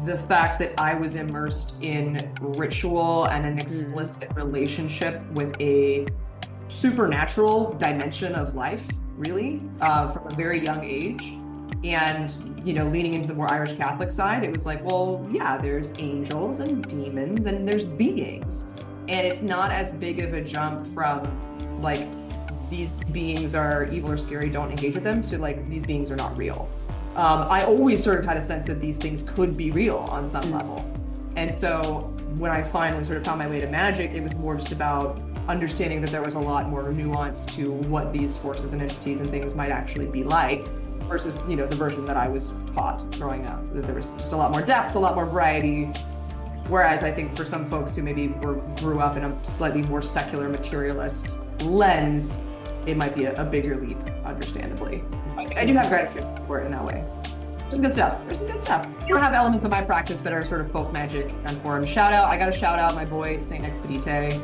the fact that I was immersed in ritual and an explicit relationship with a supernatural dimension of life, really, from a very young age. And, leaning into the more Irish Catholic side, it was like, well, yeah, there's angels and demons and there's beings. And it's not as big of a jump from like, these beings are evil or scary, don't engage with them, to like, these beings are not real. I always sort of had a sense that these things could be real on some level. And so when I finally sort of found my way to magic, it was more just about understanding that there was a lot more nuance to what these forces and entities and things might actually be like versus, the version that I was taught growing up, that there was just a lot more depth, a lot more variety. Whereas I think for some folks who maybe grew up in a slightly more secular materialist lens, it might be a bigger leap, understandably. I do have gratitude for it in that way. There's some good stuff. I don't have elements of my practice that are sort of folk magic conform. I got to shout out my boy, Saint Expedite.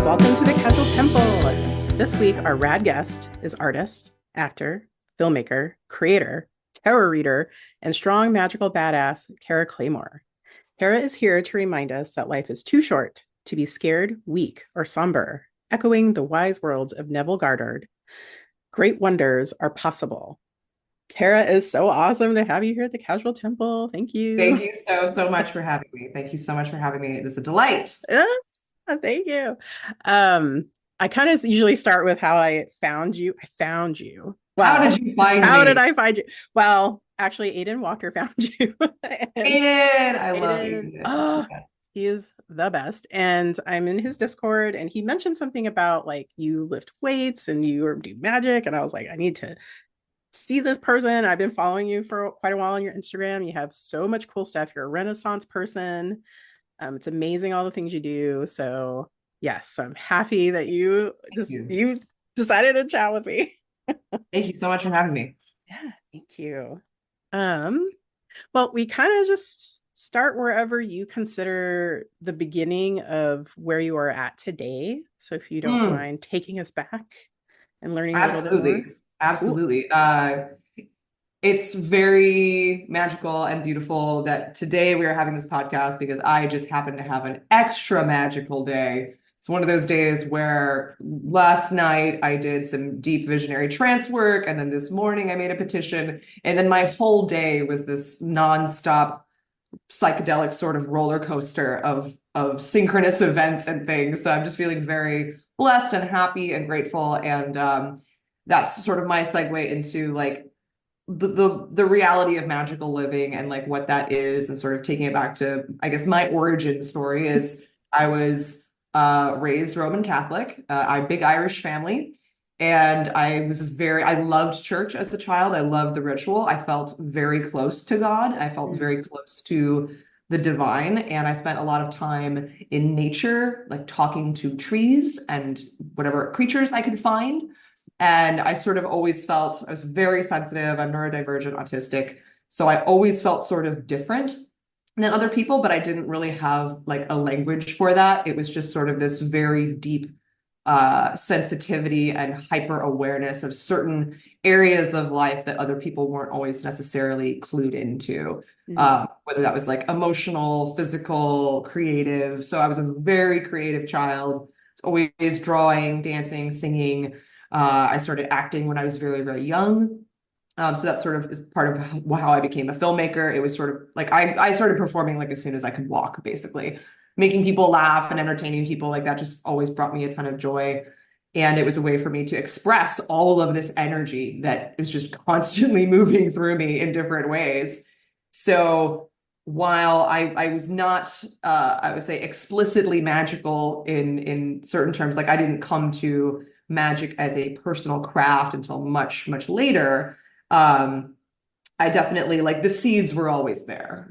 Welcome to the Casual Temple. This week, our rad guest is artist, actor, filmmaker, creator, tarot reader, and strong magical badass, Cara Claymore. Cara is here to remind us that life is too short to be scared, weak, or somber, echoing the wise words of Neville Goddard. Great wonders are possible. Cara, is so awesome to have you here at the Casual Temple. Thank you. Thank you so much for having me. Thank you so much for having me. It is a delight. Thank you. I kind of usually start with how I found you. Well, how did you find me? How did I find you? Well, actually, Aiden Walker found you. Aiden, I love Aiden. Oh, he is the best. And I'm in his Discord, and he mentioned something about like you lift weights and you do magic. And I was like, I need to see this person. I've been following you for quite a while on your Instagram. You have so much cool stuff. You're a Renaissance person. It's amazing all the things you do. So yes, I'm happy that you decided to chat with me. Thank you so much for having me. Yeah, thank you. Well, we kind of just start wherever you consider the beginning of where you are at today. So if you don't mind taking us back and learning a little bit more. Absolutely. It's very magical and beautiful that today we are having this podcast because I just happen to have an extra magical day. It's one of those days where last night I did some deep visionary trance work, and then this morning I made a petition, and then my whole day was this nonstop psychedelic sort of roller coaster of synchronous events and things. So I'm just feeling very blessed and happy and grateful, and that's sort of my segue into like the reality of magical living and like what that is, and sort of taking it back to, I guess, my origin story is I was raised Roman Catholic, a big Irish family. And I loved church as a child. I loved the ritual. I felt very close to God. I felt very close to the divine. And I spent a lot of time in nature, like talking to trees and whatever creatures I could find. And I sort of always felt, I was very sensitive, I'm neurodivergent, autistic. So I always felt sort of different than other people, but I didn't really have like a language for that. It was just sort of this very deep sensitivity and hyper awareness of certain areas of life that other people weren't always necessarily clued into, whether that was like emotional, physical, creative. So I was a very creative child, always drawing, dancing, singing. I started acting when I was very, very young. So that sort of is part of how I became a filmmaker. It was sort of like I started performing like as soon as I could walk, basically. Making people laugh and entertaining people, like that just always brought me a ton of joy. And it was a way for me to express all of this energy that was just constantly moving through me in different ways. So while I was not, I would say, explicitly magical in certain terms, like I didn't come to magic as a personal craft until much, much later. I definitely, like, the seeds were always there.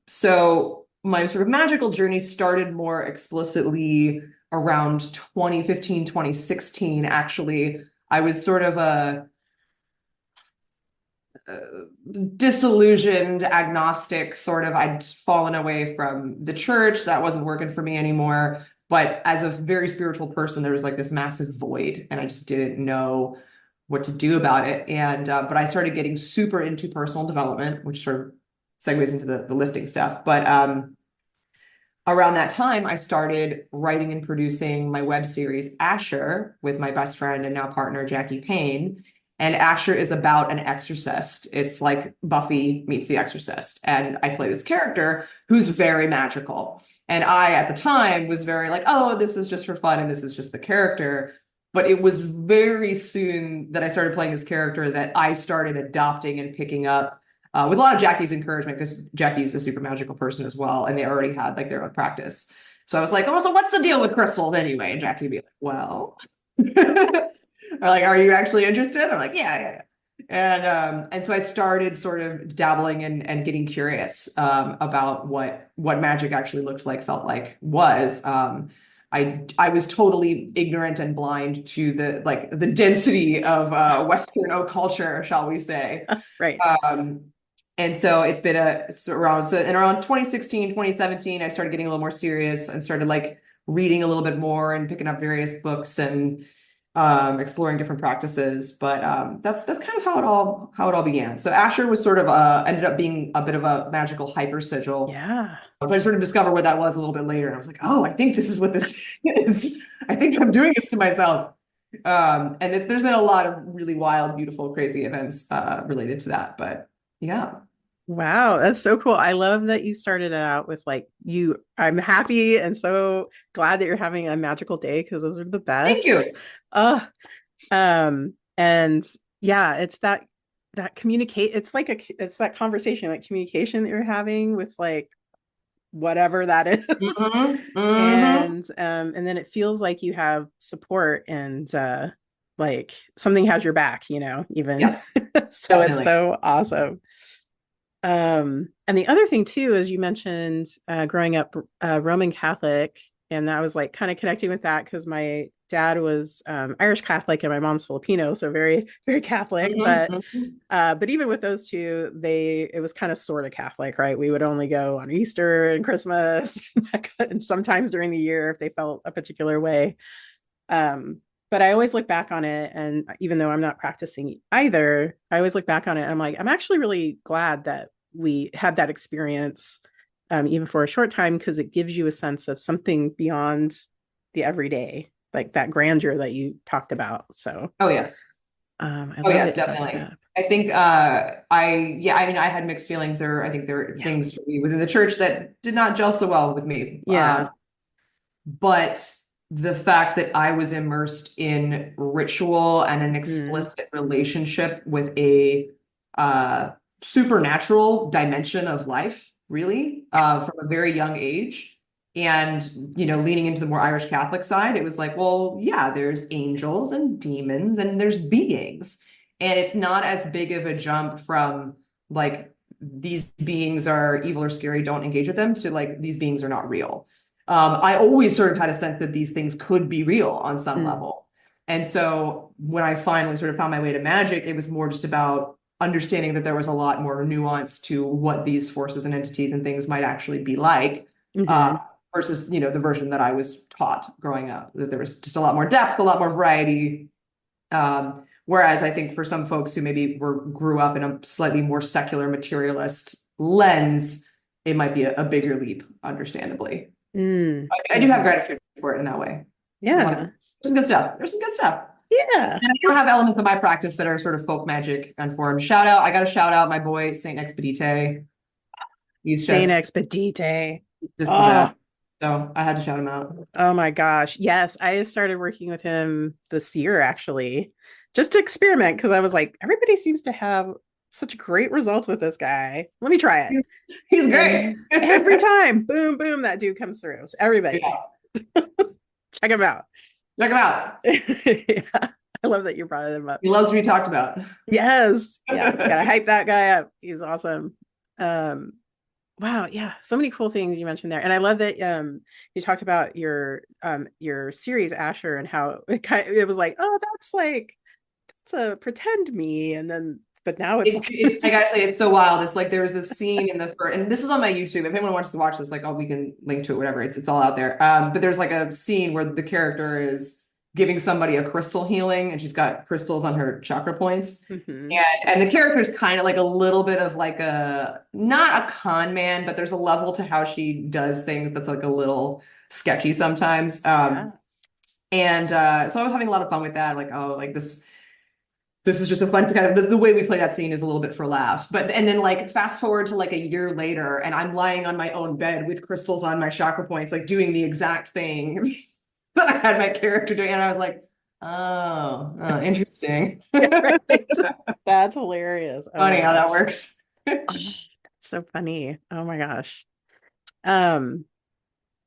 So my sort of magical journey started more explicitly around 2015, 2016. Actually, I was sort of a disillusioned agnostic, sort of. I'd fallen away from the church. That wasn't working for me anymore. But as a very spiritual person, there was like this massive void, and I just didn't know what to do about it. And but I started getting super into personal development, which sort of segues into the lifting stuff. But around that time, I started writing and producing my web series Asher with my best friend and now partner Jackie Payne. And Asher is about an exorcist. It's like Buffy meets the Exorcist. And I play this character who's very magical. And I, at the time, was very like, oh, this is just for fun and this is just the character. But it was very soon that I started playing this character that I started adopting and picking up with a lot of Jackie's encouragement, because Jackie's a super magical person as well, and they already had like their own practice. So I was like, oh, so what's the deal with crystals anyway? And Jackie would be like, well, or like, are you actually interested? I'm like, yeah. And so I started sort of dabbling and getting curious about what magic actually looked like, felt like, was. I was totally ignorant and blind to the density of Western culture, shall we say. Right. And so it's been around 2016, 2017, I started getting a little more serious and started like reading a little bit more and picking up various books and exploring different practices. But that's kind of how it all began. So Asher was sort of ended up being a bit of a magical hyper sigil. Yeah. But I sort of discovered what that was a little bit later. And I was like, oh, I think this is what this is. I think I'm doing this to myself. There's been a lot of really wild, beautiful, crazy events related to that. But yeah. Wow, that's so cool. I love that you started it out with like I'm happy and so glad that you're having a magical day because those are the best. Thank you. And yeah, it's that communicate, it's that conversation, like communication that you're having with like whatever that is. And then it feels like you have support and like something has your back, even. Yes, So definitely. it's so awesome. And the other thing too is you mentioned growing up Roman Catholic, and that was like kind of connecting with that because my dad was Irish Catholic and my mom's Filipino, so very, very Catholic. But even with those two, it was kind of sort of Catholic, right? We would only go on Easter and Christmas and sometimes during the year if they felt a particular way. But I always look back on it, and even though I'm not practicing either, I always look back on it and I'm like, I'm actually really glad that we had that experience, even for a short time, because it gives you a sense of something beyond the everyday, like that grandeur that you talked about. So, Oh, yes. I Oh, love yes, that you brought that definitely. up. I think I mean, I had mixed feelings there. I think there were Yeah. things for me within the church that did not gel so well with me. Yeah. But the fact that I was immersed in ritual and an explicit relationship with a uh, supernatural dimension of life, really, from a very young age. And, leaning into the more Irish Catholic side, it was like, well, yeah, there's angels and demons and there's beings. And it's not as big of a jump from like, these beings are evil or scary, don't engage with them, to like, these beings are not real. I always sort of had a sense that these things could be real on some level. And so when I finally sort of found my way to magic, it was more just about understanding that there was a lot more nuance to what these forces and entities and things might actually be like, versus, the version that I was taught growing up, that there was just a lot more depth, a lot more variety. Whereas I think for some folks who maybe grew up in a slightly more secular materialist lens, it might be a bigger leap, understandably. I do have gratitude for it in that way. Yeah. There's some good stuff. There's some good stuff. Yeah. And I do have elements of my practice that are sort of folk magic conform. I got to shout out my boy, Saint Expedite. He's Saint Expedite. just the best. So I had to shout him out. Oh my gosh. Yes. I started working with him this year, actually, just to experiment because I was like, everybody seems to have such great results with this guy. Let me try it. He's great. Every time, boom, boom, that dude comes through. So everybody, check him out. Check him out. Yeah. I love that you brought him up. He loves to be talked about. Yes. Yeah. Gotta hype that guy up. He's awesome. Wow, yeah, so many cool things you mentioned there, and I love that you talked about your series Asher and how it was like, oh, that's a pretend me, and then but now it's It's I gotta say, it's so wild. It's like there's this scene in the first, and this is on my YouTube. If anyone wants to watch this, like, oh, we can link to it, whatever. It's all out there. But there's like a scene where the character is giving somebody a crystal healing, and she's got crystals on her chakra points. Mhm. And the character is kind of like a little bit of like a not a con man, but there's a level to how she does things that's like a little sketchy sometimes. Yeah. And so I was having a lot of fun with that. Like, oh, like this is just so fun to kind of the way we play that scene is a little bit for laughs. But and then like fast forward to like a year later, and I'm lying on my own bed with crystals on my chakra points, like doing the exact thing that I had my character doing. And I was like, oh, interesting. Yeah, right. That's hilarious. Oh Funny my how that gosh. works. So funny. Oh my gosh. Um,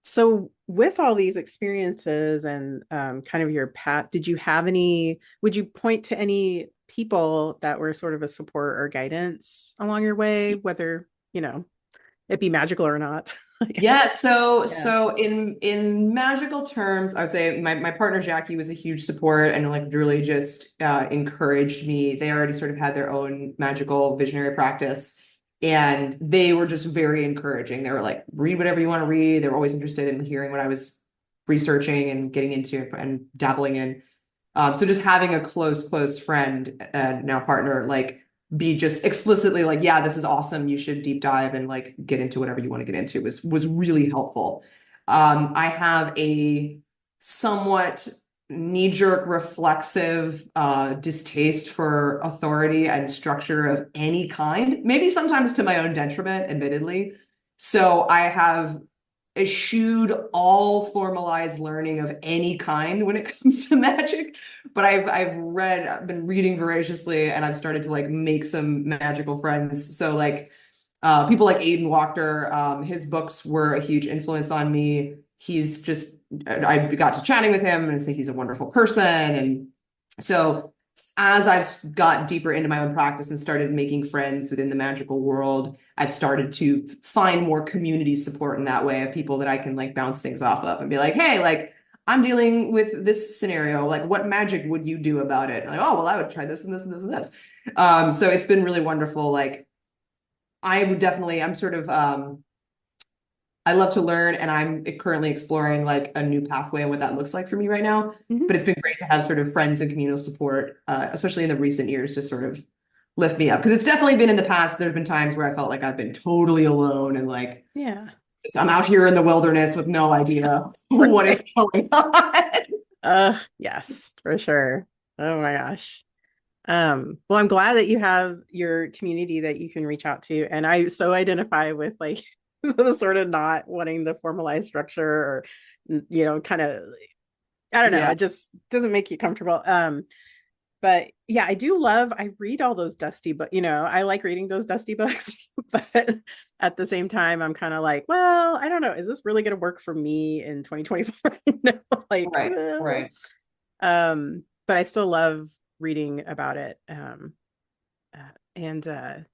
so with all these experiences and kind of your path, did you have any, would you point to any people that were sort of a support or guidance along your way, whether, it be magical or not, I Yeah, guess. so Yeah. so in magical terms, I would say my partner Jackie was a huge support and like really just encouraged me. They already sort of had their own magical visionary practice, and they were just very encouraging. They were like, read whatever you want to read. They were always interested in hearing what I was researching and getting into and dabbling in. So just having a close friend and now partner, like be just explicitly like, yeah, this is awesome. You should deep dive and like get into whatever you want to get into was really helpful. I have a somewhat knee-jerk reflexive distaste for authority and structure of any kind, maybe sometimes to my own detriment, admittedly. So I have eschewed all formalized learning of any kind when it comes to magic. But I've been reading voraciously, and I've started to like make some magical friends. So like people like Aiden Wachter, his books were a huge influence on me. He's just I got to chatting with him and say he's a wonderful person. And so as I've got deeper into my own practice and started making friends within the magical world, I've started to find more community support in that way of people that I can like bounce things off of and be like, hey, like I'm dealing with this scenario. Like, what magic would you do about it? Like, oh, well, I would try this and this and this and this. So it's been really wonderful. Like, I'm sort of I love to learn, and I'm currently exploring like a new pathway and what that looks like for me right now. Mhm. But it's been great to have sort of friends and communal support, especially in the recent years, to sort of lift me up. Because it's definitely been in the past, there have been times where I felt like I've been totally alone and like Yeah. I'm out here in the wilderness with no idea what is Right. going on. Yes, for sure. Oh my gosh. Well, I'm glad that you have your community that you can reach out to. And I so identify with like the sort of not wanting the formalized structure or, kind of, I don't know, Yeah. it just doesn't make you comfortable. But yeah, I read all those dusty, but I like reading those dusty books, but at the same time, I'm kind of like, well, I don't know, is this really going to work for me in 2024? Like, Right. well, Right. but I still love reading about it. Uh, and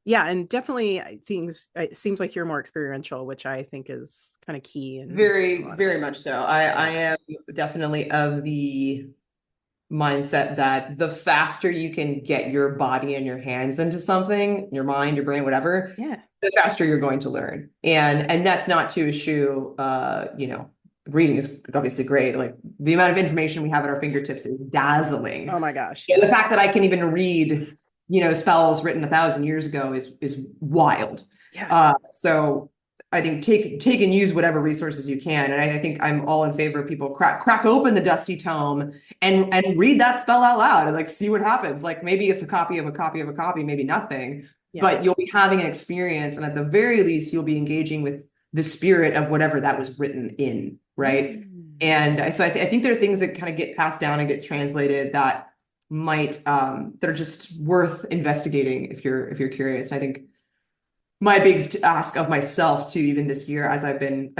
yeah, and definitely it seems like you're more experiential, which I think is kind of key in a Very, lot of very it. much so. I Yeah. am definitely of the mindset that the faster you can get your body and your hands into something, your mind, your brain, whatever, Yeah. the faster you're going to learn. And that's not to eschew reading is obviously great. Like the amount of information we have at our fingertips is Oh dazzling. my gosh. Yeah, the Yeah. fact that I can even read, spells written 1,000 years ago is wild. Yeah. So I think take and use whatever resources you can. And I think I'm all in favor of people crack open the dusty tome and read that spell out loud and like see what happens. Like maybe it's a copy of a copy of a copy, maybe nothing, Yeah. but you'll be having an experience, and at the very least, you'll be engaging with the spirit of whatever that was written in, right? Mm. And I think there are things that kind of get passed down and get translated that might that are just worth investigating if you're curious. I think my big ask of myself too, even this year, as I've been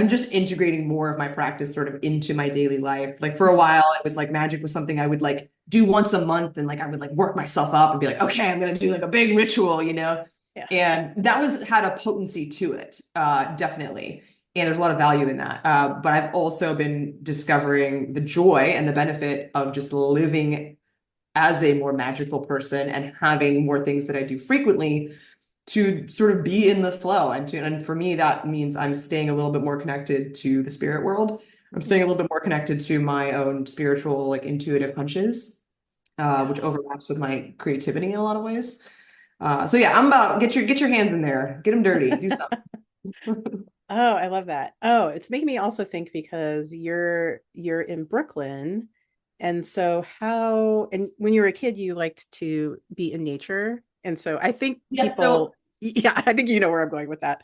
just integrating more of my practice sort of into my daily life. Like for a while, it was like magic was something I would like do once a month, and like I would like work myself up and be like, okay, I'm gonna do like a big ritual, Yeah. and that was had a potency to it, definitely. And there's a lot of value in that. But I've also been discovering the joy and the benefit of just living as a more magical person and having more things that I do frequently to sort of be in the flow. And for me, that means I'm staying a little bit more connected to the spirit world. I'm staying a little bit more connected to my own spiritual, like intuitive hunches, which overlaps with my creativity in a lot of ways. So yeah, I'm about get your hands in there, get them dirty, do something. Oh, I love that. Oh, it's making me also think because you're in Brooklyn, and so how and when you were a kid you liked to be in nature. And so I think Yes. So, people yeah, I think you know where I'm going with that.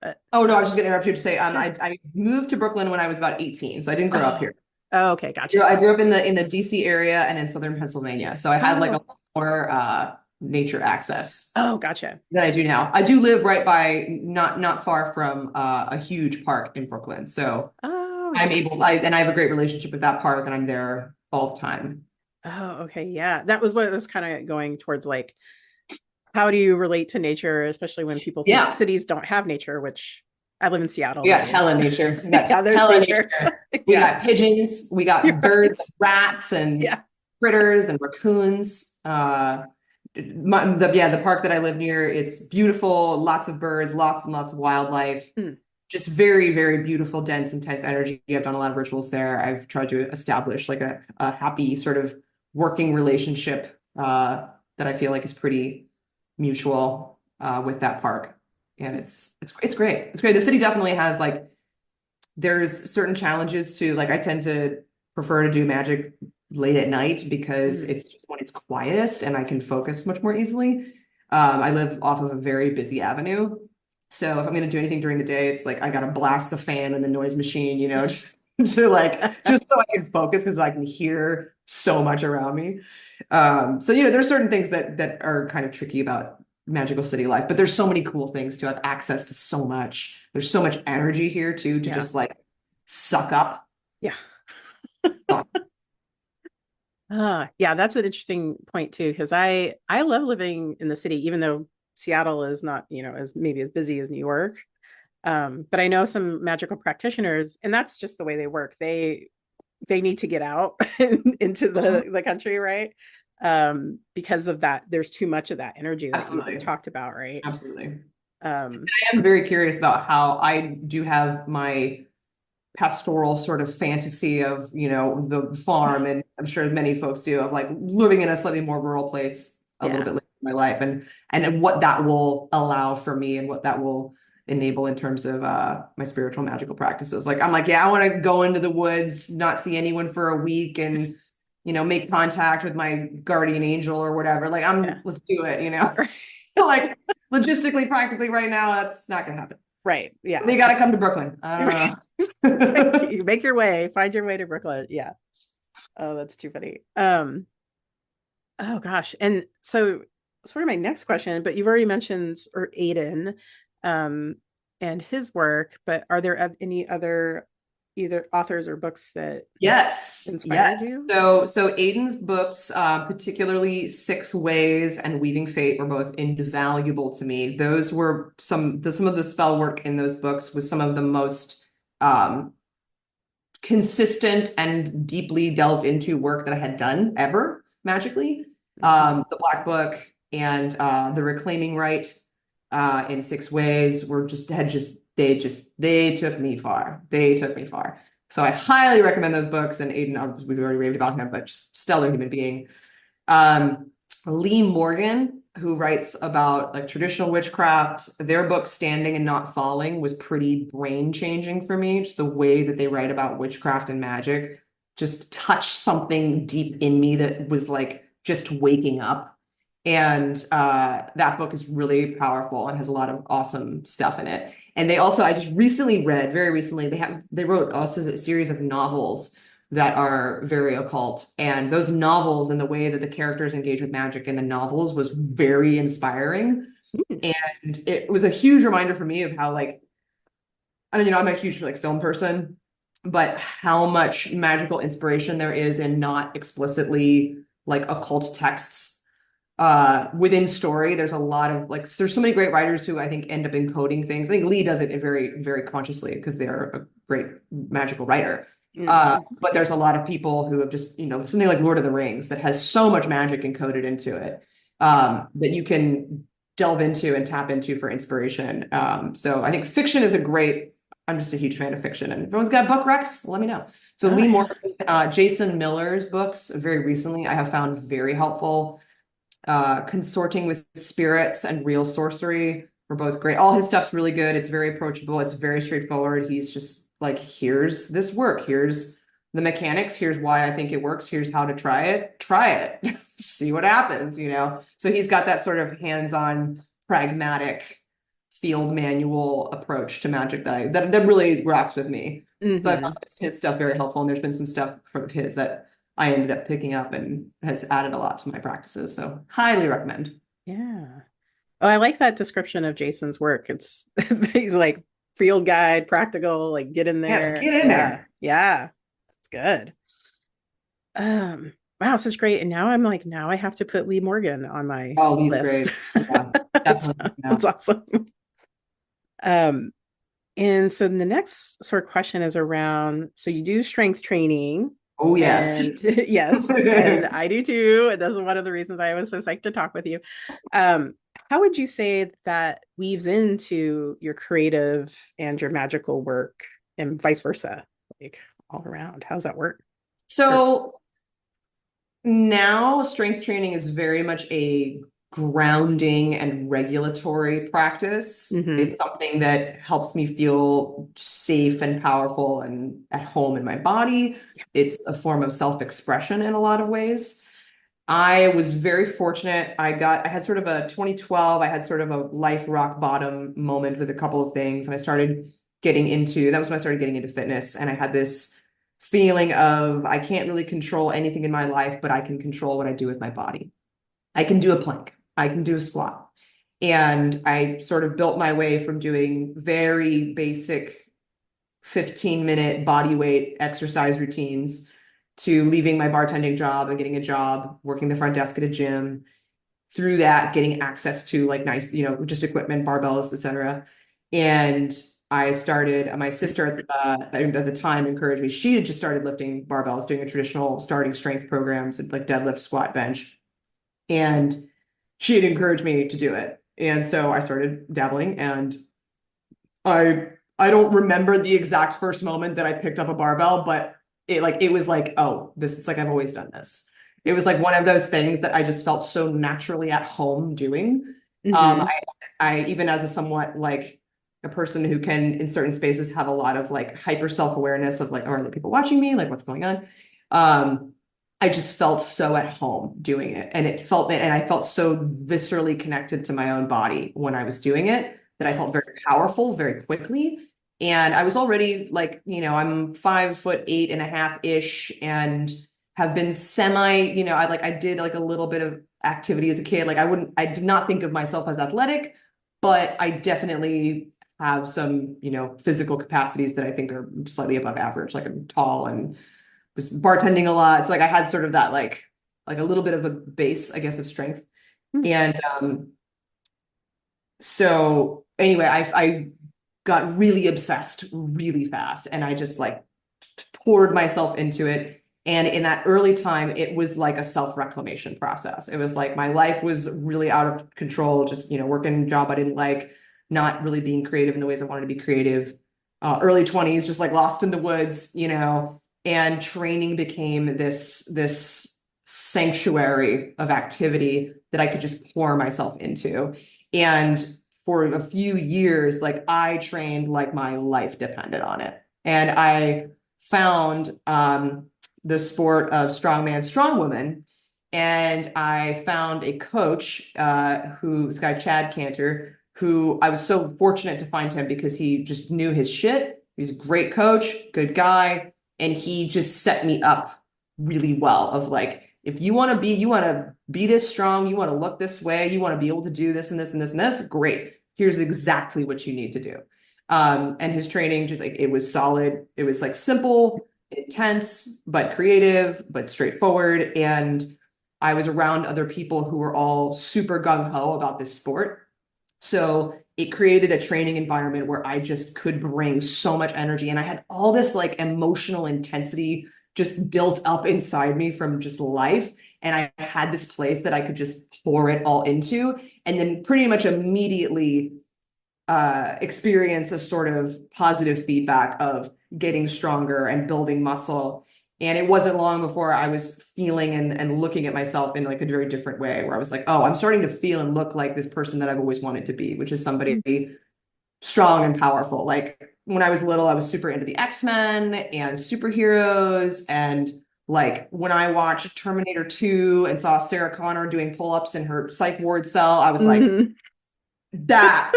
But oh no, I was just gonna interrupt you to say, sure. I moved to Brooklyn when I was about 18, so I didn't grow up Oh, here. oh, okay, gotcha. I grew up in the DC area and in southern Pennsylvania, so I had like a Oh, lot more nature access oh, gotcha. than I do now. I do live right by not far from a huge park in Brooklyn, so Oh, I'm able. yes. And I have a great relationship with that park, and I'm there all the time. Oh, okay, yeah. That was what I was kind of going towards, like, how do you relate to nature, especially when people think Yeah, cities don't have nature, which I live in Seattle. we got There is. hella nature. We got Yeah, there's hella nature. nature. We Yeah, got pigeons. We you're got right. birds, rats, and Yeah. critters and raccoons. The park that I live near, it's beautiful. Lots of birds, lots and lots of wildlife. Mm, Just very, very beautiful, dense, intense energy. I've done a lot of rituals there. I've tried to establish like a happy sort of working relationship that I feel like is pretty mutual with that park. And it's great. It's great. The city definitely has like there's certain challenges to like I tend to prefer to do magic late at night because mm. it's just when it's quietest and I can focus much more easily. I live off of a very busy avenue. So if I'm going to do anything during the day, it's like I got to blast the fan and the noise machine, just to like just so I can focus because I can hear so much around me. So there's certain things that are kind of tricky about magical city life, but there's so many cool things to have access to so much. There's so much energy here too to Yeah. just like suck up. Yeah. Yeah, that's an interesting point too, because I love living in the city, even though Seattle is not, as maybe as busy as New York. But I know some magical practitioners, and that's just the way they work. They need to get out into Mhm. the country, right? Because of that, there's too much of that energy that you Absolutely. talked about, right? Absolutely. Um, I am very curious about how I do have my pastoral sort of fantasy of, the farm, and I'm sure many folks do, of like living in a slightly more rural place a little yeah, bit later in my life, and what that will allow for me and what that will enable in terms of my spiritual magical practices. Like I'm like, yeah, I want to go into the woods, not see anyone for a week, and make contact with my guardian angel or whatever. Like yeah. let's do it. Like logistically, practically right now, that's not gonna happen. Right. Yeah. They got to come to Brooklyn. I don't know. You make your way, find your way to Brooklyn. Yeah. Oh, that's too funny. Oh gosh. And so sort of my next question, but you've already mentioned or Aiden, um, and his work, but are there any other either authors or books that Yes, inspired yes. you? So Aiden's books, particularly Six Ways and Weaving Fate, were both invaluable to me. Those were some of the spell work in those books was some of the most um, consistent and deeply delved into work that I had done ever magically. Mhm. The Black Book and the Reclaiming Right in Six Ways were they took me far. They took me far. So I highly recommend those books. And Aiden, we've already raved about him, but just stellar human being. Um, Lee Morgan, who writes about like traditional witchcraft, their book Standing and Not Falling was pretty brain changing for me. Just the way that they write about witchcraft and magic just touched something deep in me that was like just waking up. And that book is really powerful and has a lot of awesome stuff in it. And they also, I just recently read, very recently, they wrote also a series of novels that are very occult. And those novels and the way that the characters engage with magic in the novels was very inspiring. Mm, And it was a huge reminder for me of how like, I mean, I'm a huge like film person, but how much magical inspiration there is in not explicitly like occult texts within story. There's a lot of like there's so many great writers who I think end up encoding things. I think Lee does it very very consciously because they're a great magical writer, But there's a lot of people who have just, something like Lord of the Rings that has so much magic encoded into it, that you can delve into and tap into for inspiration. So I think fiction is I'm just a huge fan of fiction, and if everyone's got book recs, let me know. So Lee yeah. Morgan, Jason Miller's books very recently I have found very helpful. Consorting with Spirits and Real Sorcery were both great. All his stuff's really good. It's very approachable. It's very straightforward. He's just like, here's this work. Here's the mechanics. Here's why I think it works. Here's how to try it. Try it. See what happens, So he's got that sort of hands-on, pragmatic field manual approach to magic that really rocks with me. So I found his stuff very helpful, and there's been some stuff from his that I ended up picking up and has added a lot to my practices. So highly recommend. Yeah. Oh, I like that description of Jason's work. It's he's like field guide, practical, like get in Yeah, there. get in there. Yeah. It's good. Wow, this is great. And now I'm like, now I have to put Lee Morgan on my Oh, he's list. great. Yeah, definitely. Yeah. That's awesome. Um, and so the next sort of question is around, so you do strength training. Oh, yes. And yes, and I do too. And that's one of the reasons I was so psyched to talk with you. How would you say that weaves into your creative and your magical work and vice versa, like all around? How's that work? So now strength training is very much a grounding and regulatory practice. It's something that helps me feel safe and powerful and at home in my body. It's a form of self-expression in a lot of ways. I was very fortunate. I had sort of a 2012, I had sort of a life rock bottom moment with a couple of things. And that was when I started getting into fitness. And I had this feeling of, I can't really control anything in my life, but I can control what I do with my body. I can do a plank. I can do a squat. And I sort of built my way from doing very basic 15-minute body weight exercise routines to leaving my bartending job and getting a job working the front desk at a gym. Through that, getting access to like nice, just equipment, barbells, etc. And I started, my sister at the time encouraged me. She had just started lifting barbells, doing a traditional starting strength programs, like deadlift, squat, bench. And she had encouraged me to do it. And so I started dabbling, and I don't remember the exact first moment that I picked up a barbell, but it was like, oh, this is like, I've always done this. It was like one of those things that I just felt so naturally at home doing. I even as a somewhat like a person who can in certain spaces have a lot of like hyper self-awareness of like, oh, are there people watching me? Like, what's going on? I just felt so at home doing it. And I felt so viscerally connected to my own body when I was doing it that I felt very powerful very quickly. And I was already like, I'm 5'8.5" and have been I did like a little bit of activity as a kid. Like I did not think of myself as athletic, but I definitely have some, physical capacities that I think are slightly above average. Like I'm tall and was bartending a lot. So like I had sort of that like a little bit of a base, I guess, of strength. And so anyway, I got really obsessed really fast, and I just like poured myself into it. And in that early time, it was like a self-reclamation process. It was like my life was really out of control, just, working a job I didn't like, not really being creative in the ways I wanted to be creative. Early 20s, just like lost in the woods, and training became this sanctuary of activity that I could just pour myself into. And for a few years, like I trained like my life depended on it. And I found the sport of strongman, strongwoman. And I found a coach, this guy, Chad Cantor, who I was so fortunate to find him because he just knew his shit. He's a great coach, good guy. And he just set me up really well of like, if you want to be this strong, you want to look this way, you want to be able to do this and this and this and this, great. Here's exactly what you need to do. And his training, just like, it was solid. It was like simple, intense, but creative, but straightforward. And I was around other people who were all super gung-ho about this sport. So it created a training environment where I just could bring so much energy. And I had all this like emotional intensity just built up inside me from just life. And I had this place that I could just pour it all into. And then pretty much immediately experience a sort of positive feedback of getting stronger and building muscle. And it wasn't long before I was feeling and looking at myself in like a very different way, where I was like, oh, I'm starting to feel and look like this person that I've always wanted to be, which is somebody strong and powerful. Like when I was little, I was super into the X-Men and superheroes. And like when I watched Terminator 2 and saw Sarah Connor doing pull-ups in her psych ward cell, I was like, that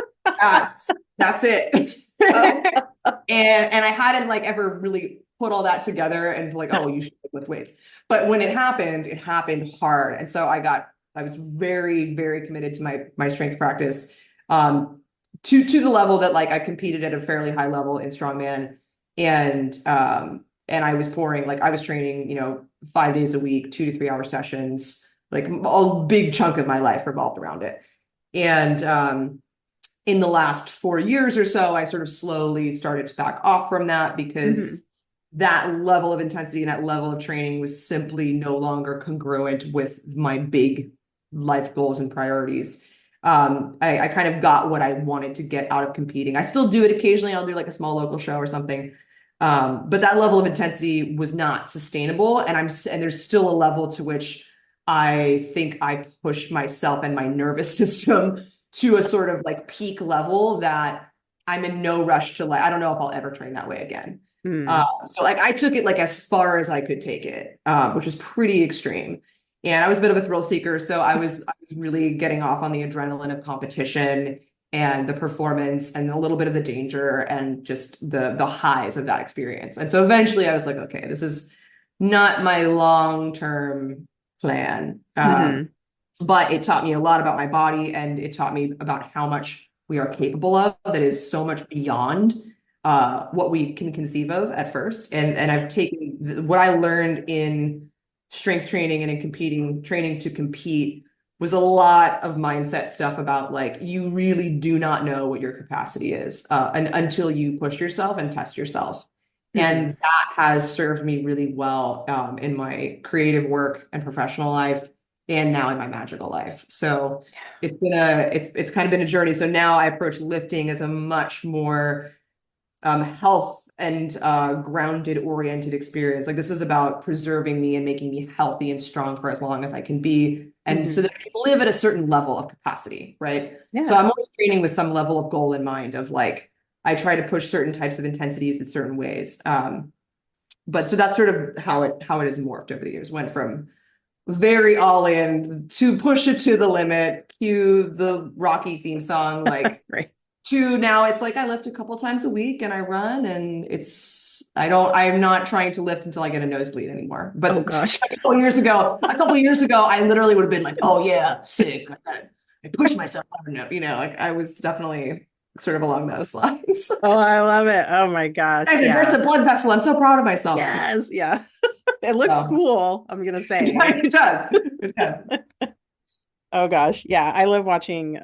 that's it. And I hadn't like ever really put all that together and like, oh, you should lift weights. But when it happened hard. And so I was very, very committed to my strength practice. To the level that like I competed at a fairly high level in strongman. And I was pouring, like I was training, 5 days a week, 2 to 3 hour sessions, like a big chunk of my life revolved around it. And in the last 4 years or so, I sort of slowly started to back off from that because that level of intensity and that level of training was simply no longer congruent with my big life goals and priorities. I kind of got what I wanted to get out of competing. I still do it occasionally. I'll do like a small local show or something. But that level of intensity was not sustainable. And there's still a level to which I think I pushed myself and my nervous system to a sort of like peak level that I'm in no rush to like, I don't know if I'll ever train that way again. So like I took it like as far as I could take it, which was pretty extreme. And I was a bit of a thrill seeker. So I was really getting off on the adrenaline of competition and the performance and a little bit of the danger and just the highs of that experience. And so eventually I was like, okay, this is not my long-term plan. But it taught me a lot about my body, and it taught me about how much we are capable of that is so much beyond what we can conceive of at first. And I've taken what I learned in strength training and in competing, training to compete was a lot of mindset stuff about like, you really do not know what your capacity is until you push yourself and test yourself. And that has served me really well in my creative work and professional life, and now in my magical life. So it's kind of been a journey. So now I approach lifting as a much more health and grounded oriented experience. Like this is about preserving me and making me healthy and strong for as long as I can be. And so that I can live at a certain level of capacity, right? Yeah. So I'm always training with some level of goal in mind of like, I try to push certain types of intensities in certain ways. But so that's sort of how it has morphed over the years. Went from very all in to push it to the limit, cue the Rocky theme song, like right. To now it's like I lift a couple times a week and I run, and I'm not trying to lift until I get a nosebleed anymore. But oh gosh, a couple years ago, I literally would have been like, oh yeah, sick. I pushed myself. I don't know, like I was definitely sort of along those lines. oh, I love it. Oh my gosh. It's a blood vessel. I'm so proud of myself. Yes, yeah. It looks cool, I'm gonna say. It does. It does. Oh gosh. Yeah. I love watching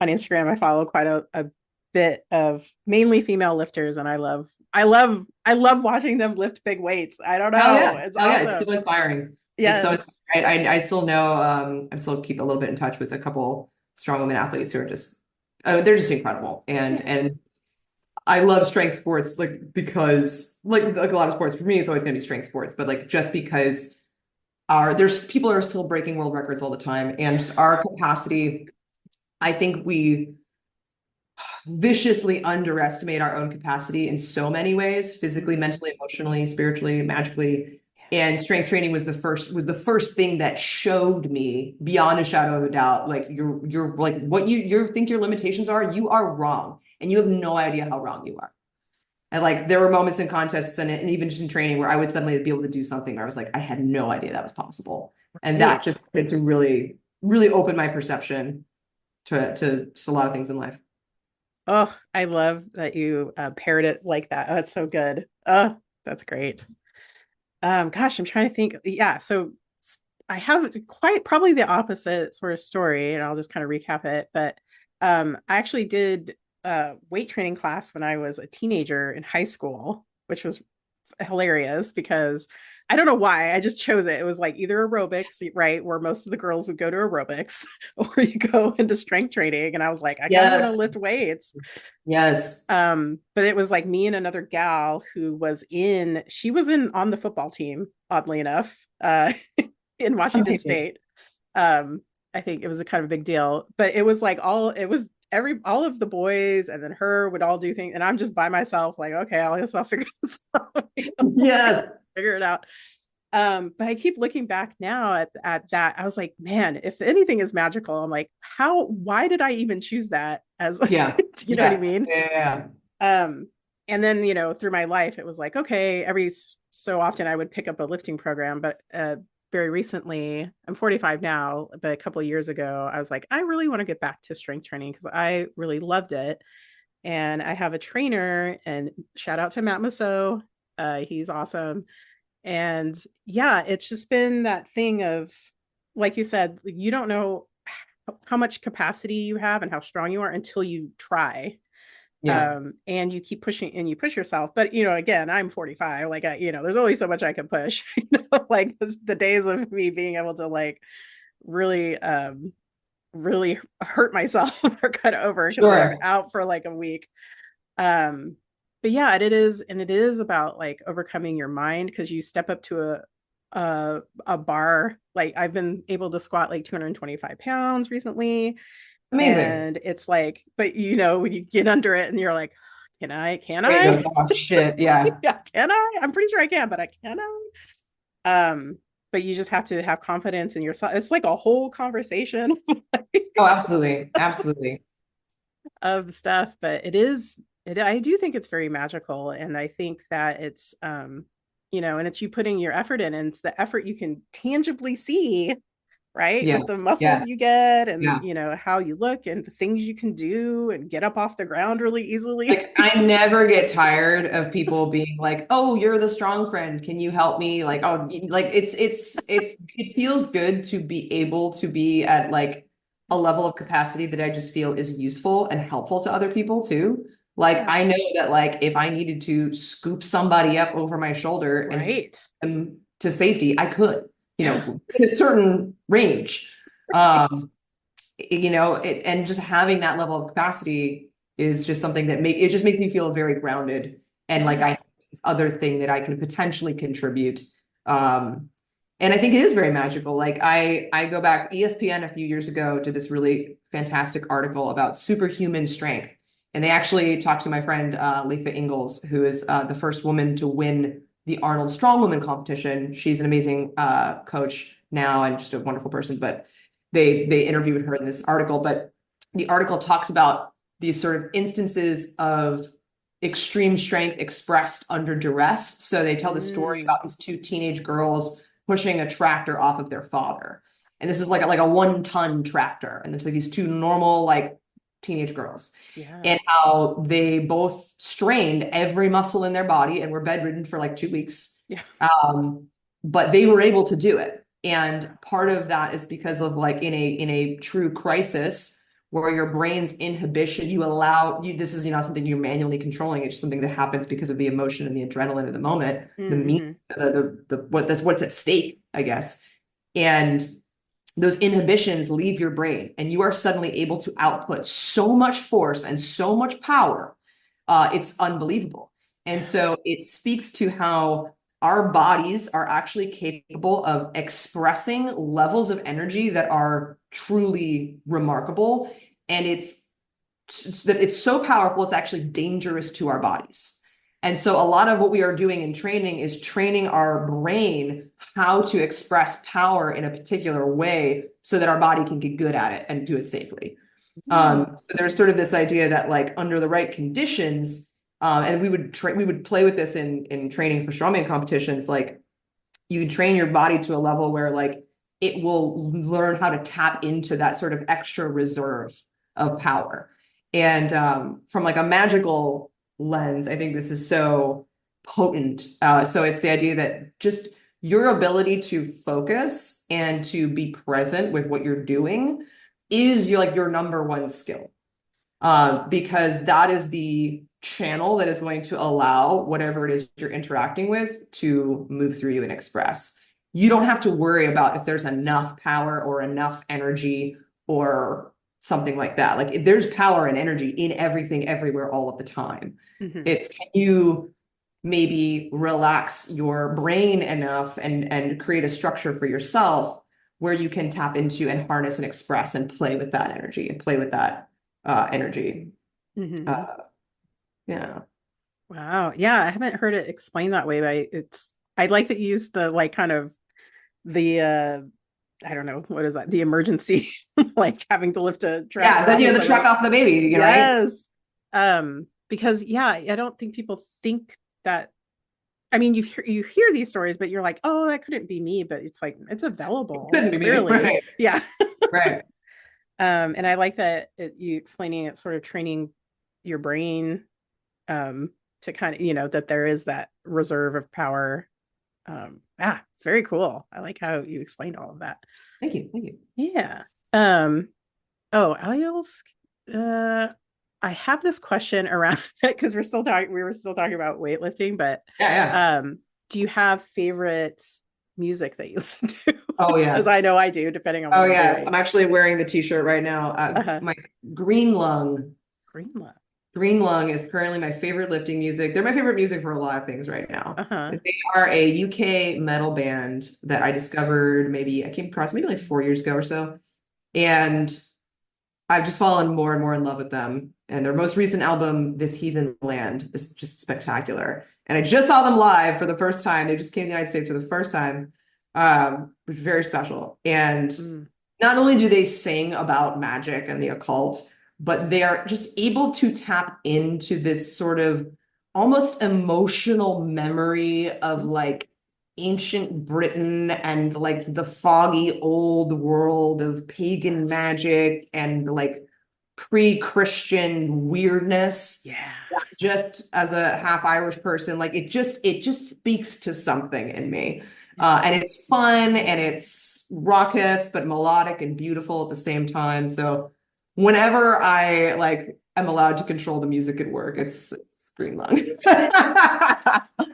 on Instagram. I follow quite a bit of mainly female lifters, and I love watching them lift big weights. I don't know. Oh, yeah. It's awesome. It's so inspiring. Yes. I still know I still keep a little bit in touch with a couple strong women athletes who are just they're just incredible. And I love strength sports like because like a lot of sports for me it's always going to be strength sports, but like just because there's people are still breaking world records all the time, and our capacity, I think we viciously underestimate our own capacity in so many ways, physically, mentally, emotionally, spiritually, magically. And strength training was the first thing that showed me beyond a shadow of a doubt, like you're like what you think your limitations are, you are wrong. And you have no idea how wrong you are. And like there were moments in contests and even just in training where I would suddenly be able to do something where I was like, I had no idea that was possible. And that just had to really, really open my perception to a lot of things in life. Oh, I love that you paired it like that. Oh, that's so good. Oh, that's great. Gosh, I'm trying to think. Yeah, so I have quite probably the opposite sort of story, and I'll just kind of recap it. But I actually did weight training class when I was a teenager in high school, which was hilarious because I don't know why. I just chose it. It was like either aerobics, right, where most of the girls would go to aerobics, or you go into strength training. And I was like, I kind of want to Yes. lift weights. Yes. But it was like me and another gal who she was in on the football team, oddly enough, in Washington Okay. State. Um, I think it was a kind of a big deal, but it was like all of the boys and then her would all do things, and I'm just by myself, like, okay, I guess I'll figure this out. Yes. Figure it out. But I keep looking back now at that. I was like, man, if anything is magical, I'm like, why did I even choose that as, Yeah. you know what I Yeah. mean? Yeah. And then, through my life, it was like, okay, every so often I would pick up a lifting program, but very recently, I'm 45 now, but a couple of years ago, I was like, I really want to get back to strength training because I really loved it. And I have a trainer, and shout out to Matt Musso. He's awesome. And yeah, it's just been that thing of, like you said, you don't know how much capacity you have and how strong you are until you try. Yeah. And you keep pushing and you push yourself. But again, I'm 45. Like there's only so much I can push. Like the days of me being able to like really really hurt myself are kind of over because I'm Sure. out for like a week. Um, but yeah, it is about like overcoming your mind because you step up to a bar. Like I've been able to squat like 225 pounds recently. Amazing. And it's like, but when you get under it and you're like, can I, can Brain I? goes, oh shit. Yeah. Yeah, can I? I'm pretty sure I can, but I can I? But you just have to have confidence in yourself. It's like a whole conversation Oh, absolutely. Absolutely. of stuff, but I do think it's very magical. And I think that it's and it's you putting your effort in, and it's the effort you can tangibly see, right? Yeah. With the muscles Yeah. you get, and Yeah. how you look and the things you can do and get up off the ground really easily. Like I never get tired of people being like, "Oh, you're the strong friend. Can you help me?" Like, oh, like it feels good to be able to be at like a level of capacity that I just feel is useful and helpful to other people too. Like Yeah. I know that like if I needed to scoop somebody up over my shoulder and Right. them to safety, I could, Yeah. in a certain range. Right. And just having that level of capacity is just something that it just makes me feel very grounded and like Yeah. I have this other thing that I can potentially contribute. Um, and I think it is very magical. Like I go back, ESPN a few years ago did this really fantastic article about superhuman strength. And they actually talked to my friend Lefa Ingalls, who is the first woman to win the Arnold Strongwoman competition. She's an amazing coach now and just a wonderful person. But they interviewed her in this article, but the article talks about these sort of instances of extreme strength expressed under duress. So they tell the story Mm, about these two teenage girls pushing a tractor off of their father. And this is like a 1-ton tractor. And there's like these two normal, like teenage girls yeah. and how they both strained every muscle in their body and were bedridden for like 2 weeks. Yeah. But they were able to do it. And part of that is because of like in a true crisis where your brain's inhibition, this is not something you're manually controlling. It's just something that happens because of the emotion and the adrenaline of the moment, Mm-hmm. what's at stake, I guess. And those inhibitions leave your brain and you are suddenly able to output so much force and so much power. It's unbelievable. And so it speaks to how our bodies are actually capable of expressing levels of energy that are truly remarkable. And it's so powerful, it's actually dangerous to our bodies. And so a lot of what we are doing in training is training our brain how to express power in a particular way so that our body can get good at it and do it safely. Mm. So there's sort of this idea that like under the right conditions, and we would play with this in training for strongman competitions, like you train your body to a level where like it will learn how to tap into that sort of extra reserve of power. And from like a magical lens, I think this is so potent. So it's the idea that just your ability to focus and to be present with what you're doing is your number one skill. because that is the channel that is going to allow whatever it is you're interacting with to move through you and express. You don't have to worry about if there's enough power or enough energy or something like that. Like there's power and energy in everything, everywhere, all of the time. It's can you maybe relax your brain enough and create a structure for yourself where you can tap into and harness and express and play with that energy and play with that energy. Yeah. Wow. Yeah, I haven't heard it explained that way, but I like that you use the like kind of the I don't know, what is that? The emergency, like having to lift a truck. Yeah, then you have the truck off the baby, right? Yes. Because yeah, I don't think people think that. I mean, you hear these stories, but you're like, oh, that couldn't be me. But it's like it's available. Couldn't be me, Clearly. right? Yeah. Right. And I like that you explaining it, sort of training your brain to kind of, that there is that reserve of power. It's very cool. I like how you explained all of that. Thank you. Thank you. Yeah. Oh, I have this question around because we were still talking about weightlifting, but yeah. Do you have favorite music that you listen to? Oh yes. Because I know I do, depending on what I'm yes. doing. I'm actually wearing the t-shirt right now. My Green Lung. Green Lung is currently my favorite lifting music. They're my favorite music for a lot of things right now. They are a UK metal band that I discovered I came across maybe like 4 years ago or so. And I've just fallen more and more in love with them. And their most recent album, This Heathen Land, is just spectacular. And I just saw them live for the first time. They just came to the United States for the first time, which was very special. And not only do they sing about magic and the occult, but they are just able to tap into this sort of almost emotional memory of like ancient Britain and like the foggy old world of pagan magic and like pre-Christian weirdness. Yeah. Just as a half Irish person, like it just speaks to something in me. And it's fun and it's raucous, but melodic and beautiful at the same time. So whenever I like am allowed to control the music at work, it's Green Lung.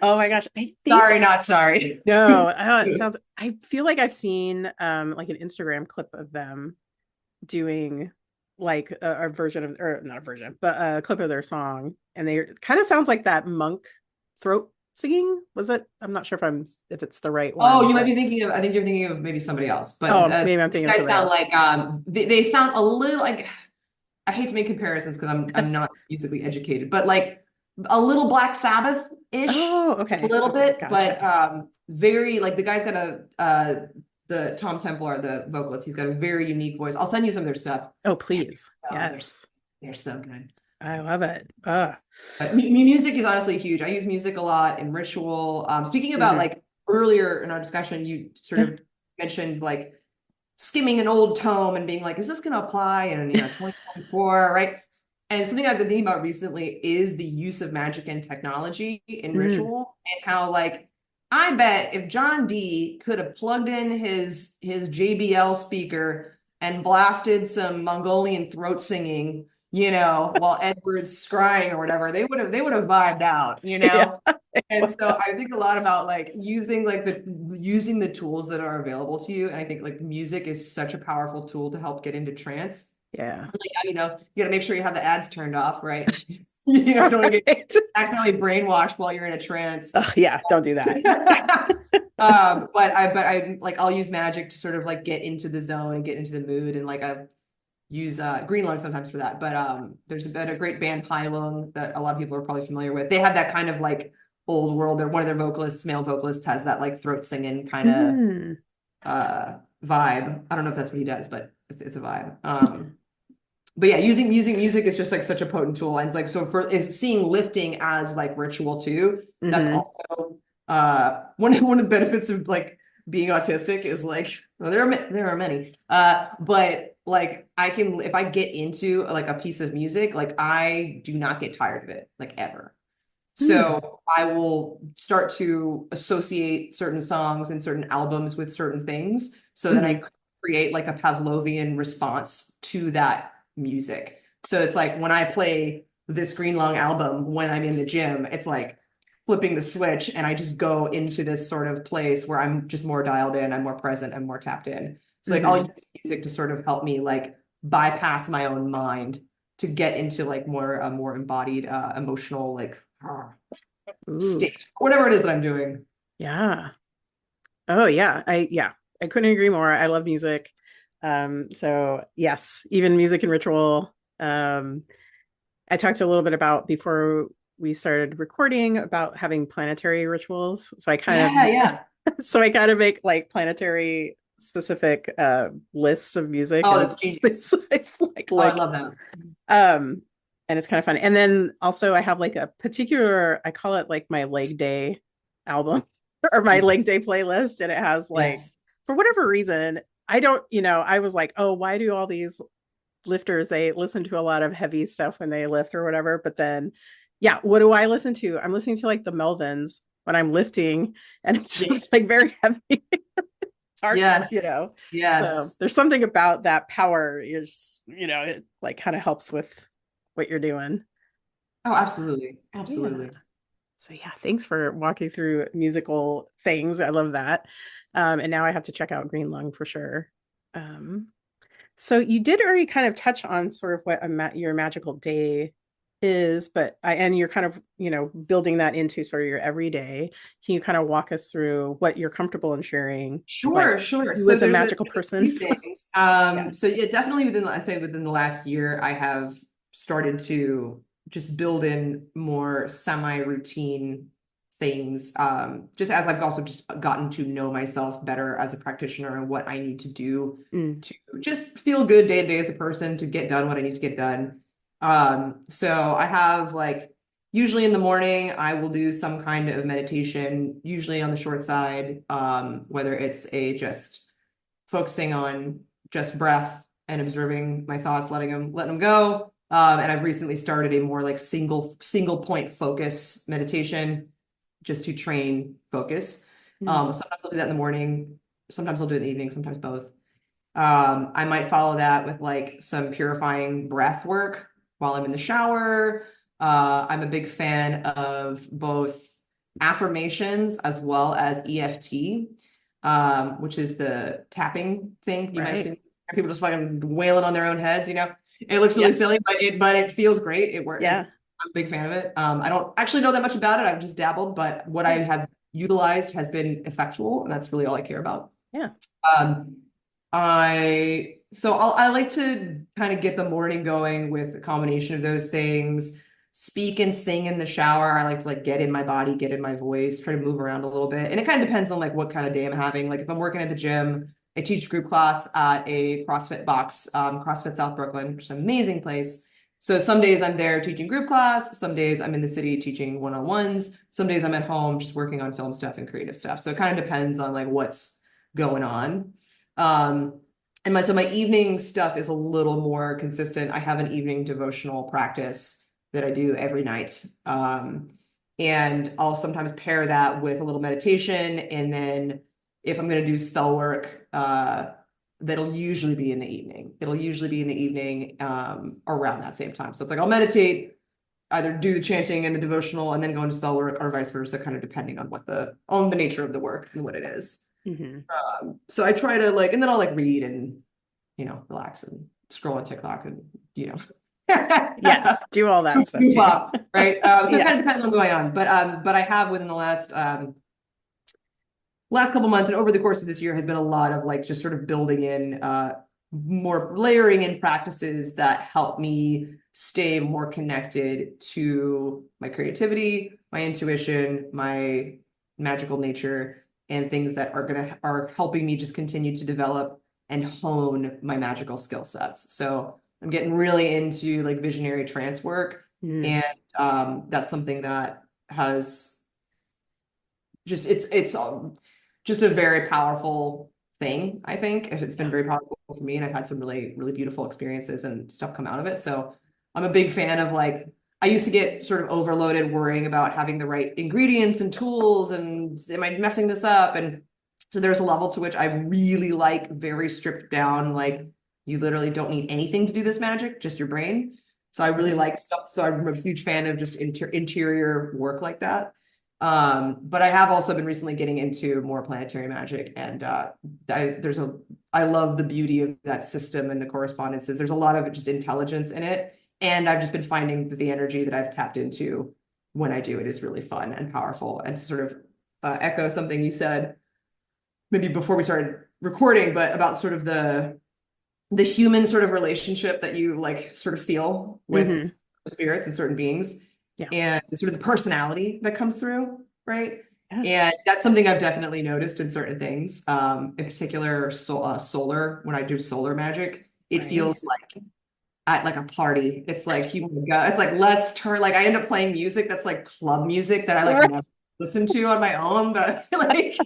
Oh my gosh. Sorry, not sorry. No, I feel like I've seen like an Instagram clip of them doing like a version of, or not a version, but a clip of their song. And they kind of sounds like that monk throat singing. Was it? I'm not sure if it's the right one. Oh, you might be thinking of, I think you're thinking of maybe somebody else, but maybe I'm thinking these guys sound like they sound a little like, I hate to make comparisons because I'm not musically educated, but like a little Black Sabbath-ish. Oh, okay. A little bit, Gotcha. but very like the guy's got the Tom Templar, the vocalist, he's got a very unique voice. I'll send you some of their stuff. Oh, please. Yes. They're so good. I love it. Music is honestly huge. I use music a lot in ritual. Speaking about like earlier in our discussion, you sort of mentioned like skimming an old tome and being like, is this going to apply in 2024, right? And something I've been thinking about recently is the use of magic and technology in ritual, and how like I bet if John D could have plugged in his JBL speaker and blasted some Mongolian throat singing, while Edward's scrying or whatever, they would have vibed out, Yeah. And so I think a lot about like using the tools that are available to you. And I think like music is such a powerful tool to help get into trance. Yeah. You got to make sure you have the ads turned off, right? Don't want to get accidentally brainwashed while you're in a trance. Yeah, don't do that. But I like I'll use magic to sort of like get into the zone and get into the mood, and like I use Green Lung sometimes for that. But there's a great band, Heilung, that a lot of people are probably familiar with. They have that kind of like old world. One of their vocalists, male vocalists, has that like throat singing kind of vibe. I don't know if that's what he does, but it's a vibe. But yeah, using music is just like such a potent tool. And like, so for seeing lifting as like ritual too, that's also one of the benefits of like being autistic is like, well, there are many, but like if I get into like a piece of music, like I do not get tired of it, like ever. So I will start to associate certain songs and certain albums with certain things so that I create like a Pavlovian response to that music So it's like when I play this Green Long album when I'm in the gym, it's like flipping the switch and I just go into this sort of place where I'm just more dialed in, I'm more present, I'm more tapped in. So like I'll use music to sort of help me like bypass my own mind to get into like more more embodied emotional like Ooh, state, whatever it is that I'm doing. yeah. Oh yeah. I couldn't agree more. I love music. So yes, even music and ritual. I talked a little bit about before we started recording about having planetary rituals. Yeah, yeah. I kind of make like planetary specific lists of music Oh, and that's genius. things like Oh, I like love that. um and it's kind of fun. And then also I have like a particular, I call it like my leg day album or my leg day playlist. And it has like, Yes. for whatever reason, I don't, I was like, oh, why do all these lifters, they listen to a lot of heavy stuff when they lift or whatever. But then, yeah, what do I listen to? I'm listening to like the Melvins when I'm lifting, and it's just like very heavy. It's Yes. So Yes. there's something about that power is, it like kind of helps with what you're doing. Oh, absolutely. Yeah. Absolutely. So yeah, thanks for walking through musical things. I love that. And now I have to check out Green Lung for sure. Um, So you did already kind of touch on sort of what your magical day is, but and you're kind of, building that into sort of your everyday. Can you kind of walk us through what you're comfortable in sharing, like Sure, sure. you So as a there's magical a few person? things. Yeah. So yeah, definitely I say within the last year, I have started to just build in more semi-routine things. Just as I've also just gotten to know myself better as a practitioner and what I need to do Mm, to just feel good day to day as a person to get done what I need to get done. So I have like usually in the morning, I will do some kind of meditation, usually on the short side, whether it's a just focusing on just breath and observing my thoughts, letting them go. And I've recently started a more like single point focus meditation just to train focus. mm, Sometimes I'll do that in the morning, sometimes I'll do it in the evening, sometimes both. I might follow that with like some purifying breath work while I'm in the shower. I'm a big fan of both affirmations as well as EFT, which is the tapping thing. You might have right. seen people just fucking wailing on their own heads, It looks really Yeah. silly, but it feels great. Yeah. I'm a big fan of it. I don't actually know that much about it. I've just dabbled, but what I Yeah. have utilized has been effectual, and that's really all I care about. Yeah. Um, I like to kind of get the morning going with a combination of those things. Speak and sing in the shower. I like to like get in my body, get in my voice, try to move around a little bit. And it kind of depends on like what kind of day I'm having. Like if I'm working at the gym, I teach group class at a CrossFit box, CrossFit South Brooklyn, which is an amazing place. So some days I'm there teaching group class, some days I'm in the city teaching one-on-ones, some days I'm at home just working on film stuff and creative stuff. So it kind of depends on like what's going on. And my evening stuff is a little more consistent. I have an evening devotional practice that I do every night. And I'll sometimes pair that with a little meditation. And then if I'm going to do spell work, that'll usually be in the evening. It'll usually be in the evening around that same time. So it's like I'll meditate, either do the chanting and the devotional, and then go into spell work, or vice versa, kind of depending on on the nature of the work and what it is. Hmm. So I try to like, and then I'll like read and, relax and scroll on TikTok and, Yes. Do all that stuff goof too. off, right? So it Yeah. kind of depends on what's going on. But I have within the last couple months and over the course of this year has been a lot of like just sort of building in more layering in practices that help me stay more connected to my creativity, my intuition, my magical nature, and things that are helping me just continue to develop and hone my magical skill sets. So I'm getting really into like visionary trance work, Mm, and that's something that has it's just a very powerful thing, I think. It's been yeah. very powerful for me, and I've had some really, really beautiful experiences and stuff come out of it. So I'm a big fan of like, I used to get sort of overloaded worrying about having the right ingredients and tools and am I messing this up? And so there's a level to which I really like very stripped down, like you literally don't need anything to do this magic, just your brain. So I really like stuff. So I'm a huge fan of just interior work like that. But I have also been recently getting into more planetary magic, and I love the beauty of that system and the correspondences. There's a lot of just intelligence in it, and I've just been finding that the energy that I've tapped into when I do it is really fun and powerful. And to sort of echo something you said maybe before we started recording, but about sort of the human sort of relationship that you like sort of feel with spirits and certain beings, Yeah. and sort of the personality that comes through, right? Yeah. And that's something I've definitely noticed in certain things. In particular, solar, when I do solar magic, it Right. feels like at like a party. It's like you want to go. It's like let's turn. Like I end up playing music that's like club music that I like never listen to on my own, but like,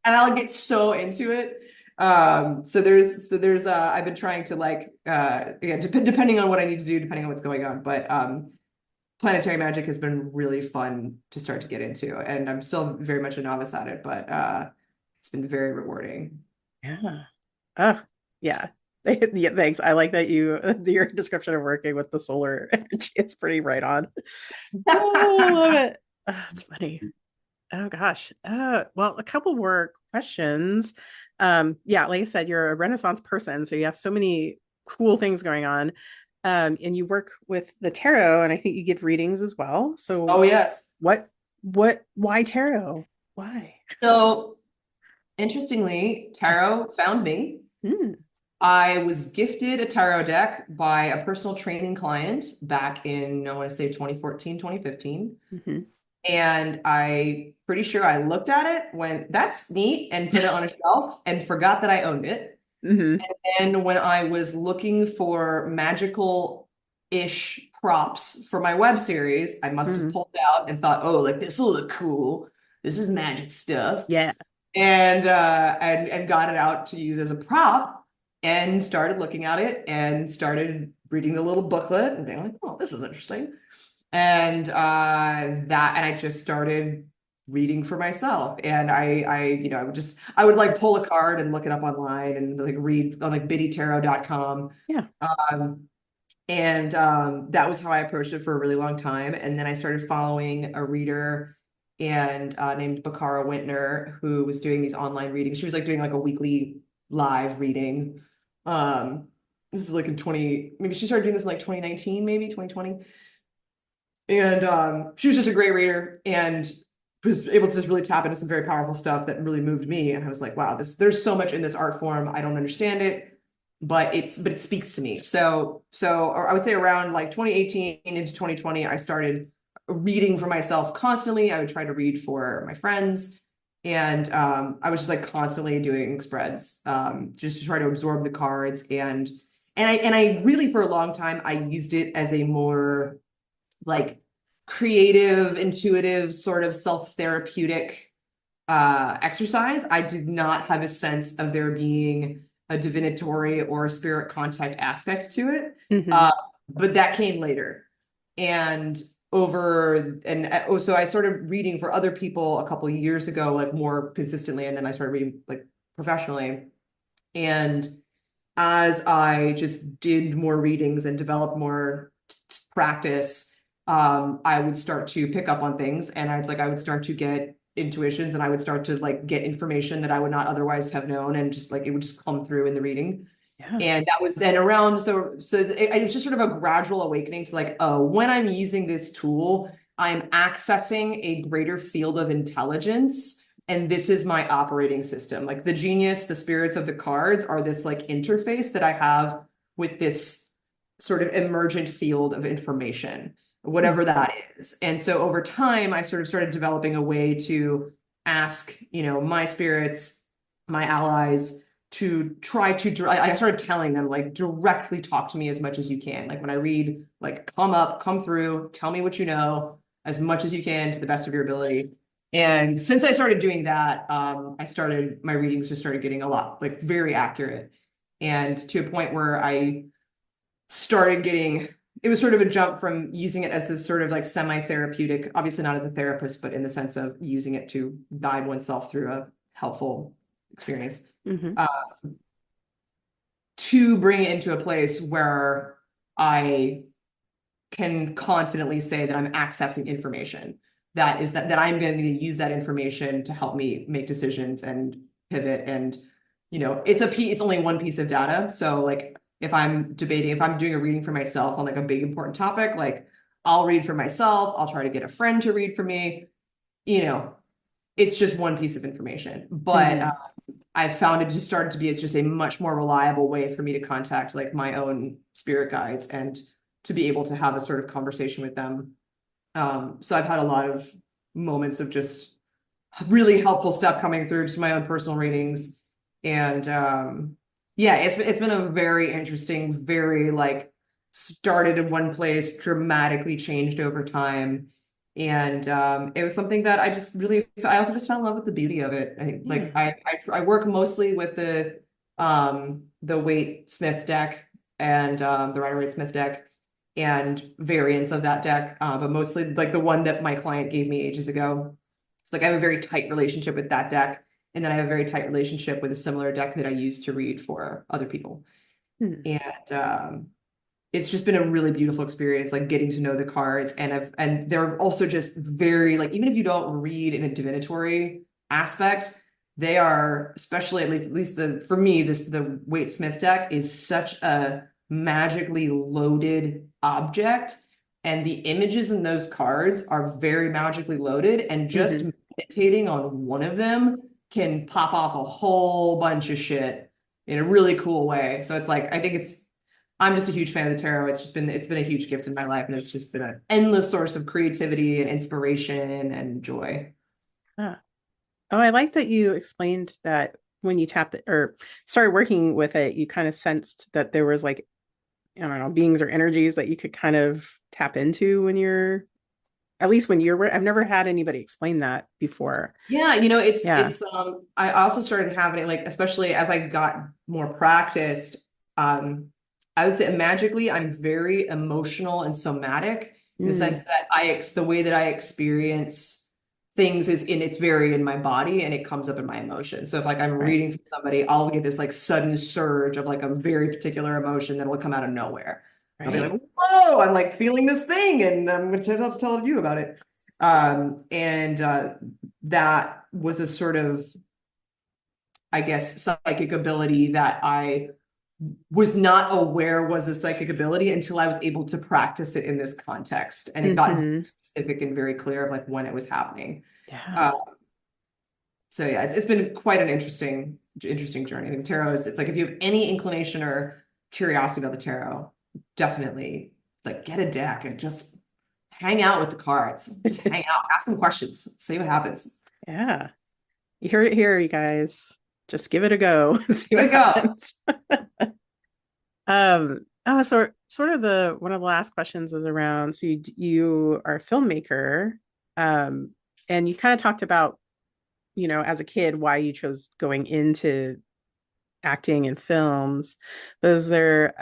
and I'll get so into it. So there's I've been trying to like again depending on what I need to do, depending on what's going on, but planetary magic has been really fun to start to get into, and I'm still very much a novice at it, but it's been very rewarding. Yeah. Yeah. Yeah, thanks. I like that your description of working with the solar energy. It's pretty right on. Oh, I love it. It's funny. Oh gosh. Well, a couple more questions. Yeah, like I said, you're a Renaissance person, so you have so many cool things going on. And you work with the tarot, and I think you give readings as well. Oh So yes. why tarot? Why? So interestingly, tarot found me. Hmm. I was gifted a tarot deck by a personal training client back in, I want to say 2014, 2015. Mm-hmm. And I pretty sure I looked at it, went, that's neat, and put it on a shelf and forgot that I owned it. Mm-hmm. And when I was looking for magical-ish props for my web series, I must have Mm-hmm. pulled out and thought, oh, like this will look cool. This is magic stuff. Yeah. And got it out to use as a prop and started looking at it and started reading the little booklet and being like, oh, this is interesting. And I just started reading for myself. And I would like pull a card and look it up online and like read on like biddytarot.com. Yeah. That was how I approached it for a really long time. And then I started following a reader and named Cara Wintner, who was doing these online readings. She was like doing like a weekly live reading. This is like in 20, maybe she started doing this in like 2019, maybe 2020. And she was just a great reader and was able to just really tap into some very powerful stuff that really moved me. And I was like, wow, there's so much in this art form. I don't understand it, but it speaks to me. So I would say around like 2018 into 2020, I started reading for myself constantly. I would try to read for my friends. And I was just like constantly doing spreads, just to try to absorb the cards. And I really, for a long time, I used it as a more like creative, intuitive, sort of self-therapeutic exercise. I did not have a sense of there being a divinatory or a spirit contact aspect to it. Mm-hmm. But that came later. And so I started reading for other people a couple of years ago, like more consistently, and then I started reading like professionally. And as I just did more readings and developed more practice, I would start to pick up on things, and I would start to get intuitions, and I would start to like get information that I would not otherwise have known, and just like it would just come through in the reading. Yeah. And that was then around, it was just sort of a gradual awakening to like, oh, when I'm using this tool, I'm accessing a greater field of intelligence, and this is my operating system. Like the genius, the spirits of the cards are this like interface that I have with this sort of emergent field of information, whatever that is. And so over time, I sort of started developing a way to ask, my spirits, my allies, to try to, I started telling them like directly talk to me as much as you can. Like when I read, like come through, tell me what you know as much as you can to the best of your ability. And since I started doing that, my readings just started getting a lot, like very accurate. And to a point where I started getting, it was sort of a jump from using it as this sort of like semi-therapeutic, obviously not as a therapist, but in the sense of using it to guide oneself through a helpful experience, Mm-hmm. to bring it into a place where I can confidently say that I'm accessing information that I'm going to use that information to help me make decisions and pivot. And it's only one piece of data. So like if I'm doing a reading for myself on like a big important topic, like I'll read for myself, I'll try to get a friend to read for me. It's just one piece of information, but I found it just started to be, it's just a much more reliable way for me to contact like my own spirit guides and to be able to have a sort of conversation with them. So I've had a lot of moments of just really helpful stuff coming through to my own personal readings. And yeah, it's been a very interesting, very like started in one place, dramatically changed over time. And it was something that I also just fell in love with the beauty of it. I think like I work mostly with the Waite Smith deck and the Rider-Waite Smith deck and variants of that deck, but mostly like the one that my client gave me ages ago. So like I have a very tight relationship with that deck, and then I have a very tight relationship with a similar deck that I use to read for other people. And it's just been a really beautiful experience, like getting to know the cards, and they're also just very like, even if you don't read in a divinatory aspect, they are, especially at least for me, the Waite Smith deck is such a magically loaded object, and the images in those cards are very magically loaded, and just meditating on one of them can pop off a whole bunch of shit in a really cool way. So it's like, I'm just a huge fan of the tarot. It's been a huge gift in my life, and it's just been an endless source of creativity and inspiration and joy. Ah. Oh, I like that you explained that when you tapped it or started working with it, you kind of sensed that there was like, I don't know, beings or energies that you could kind of tap into at least when you're, I've never had anybody explain that before. Yeah, I also started having it like, especially as I got more practiced, I would say magically, I'm very emotional and somatic in the sense that the way that I experience things it's very in my body and it comes up in my emotions. So if like I'm reading for somebody, I'll get this like sudden surge of like a very particular emotion that will come out of nowhere. I'll be like, whoa, I'm like feeling this thing and I'm going to tell you about it. That was a sort of, I guess, psychic ability that I was not aware was a psychic ability until I was able to practice it in this context. And it got specific and very clear of like when it was happening. Yeah. So yeah, it's been quite an interesting journey. I think the tarot it's like if you have any inclination or curiosity about the tarot, definitely like get a deck and just hang out with the cards. Just hang out, ask them questions, see what happens. Yeah. You heard it here, you guys. Just give it a go. See what There you go. happens. Sort of one of the last questions is around, so you are a filmmaker, and you kind of talked about, as a kid, why you chose going into acting and films. But is there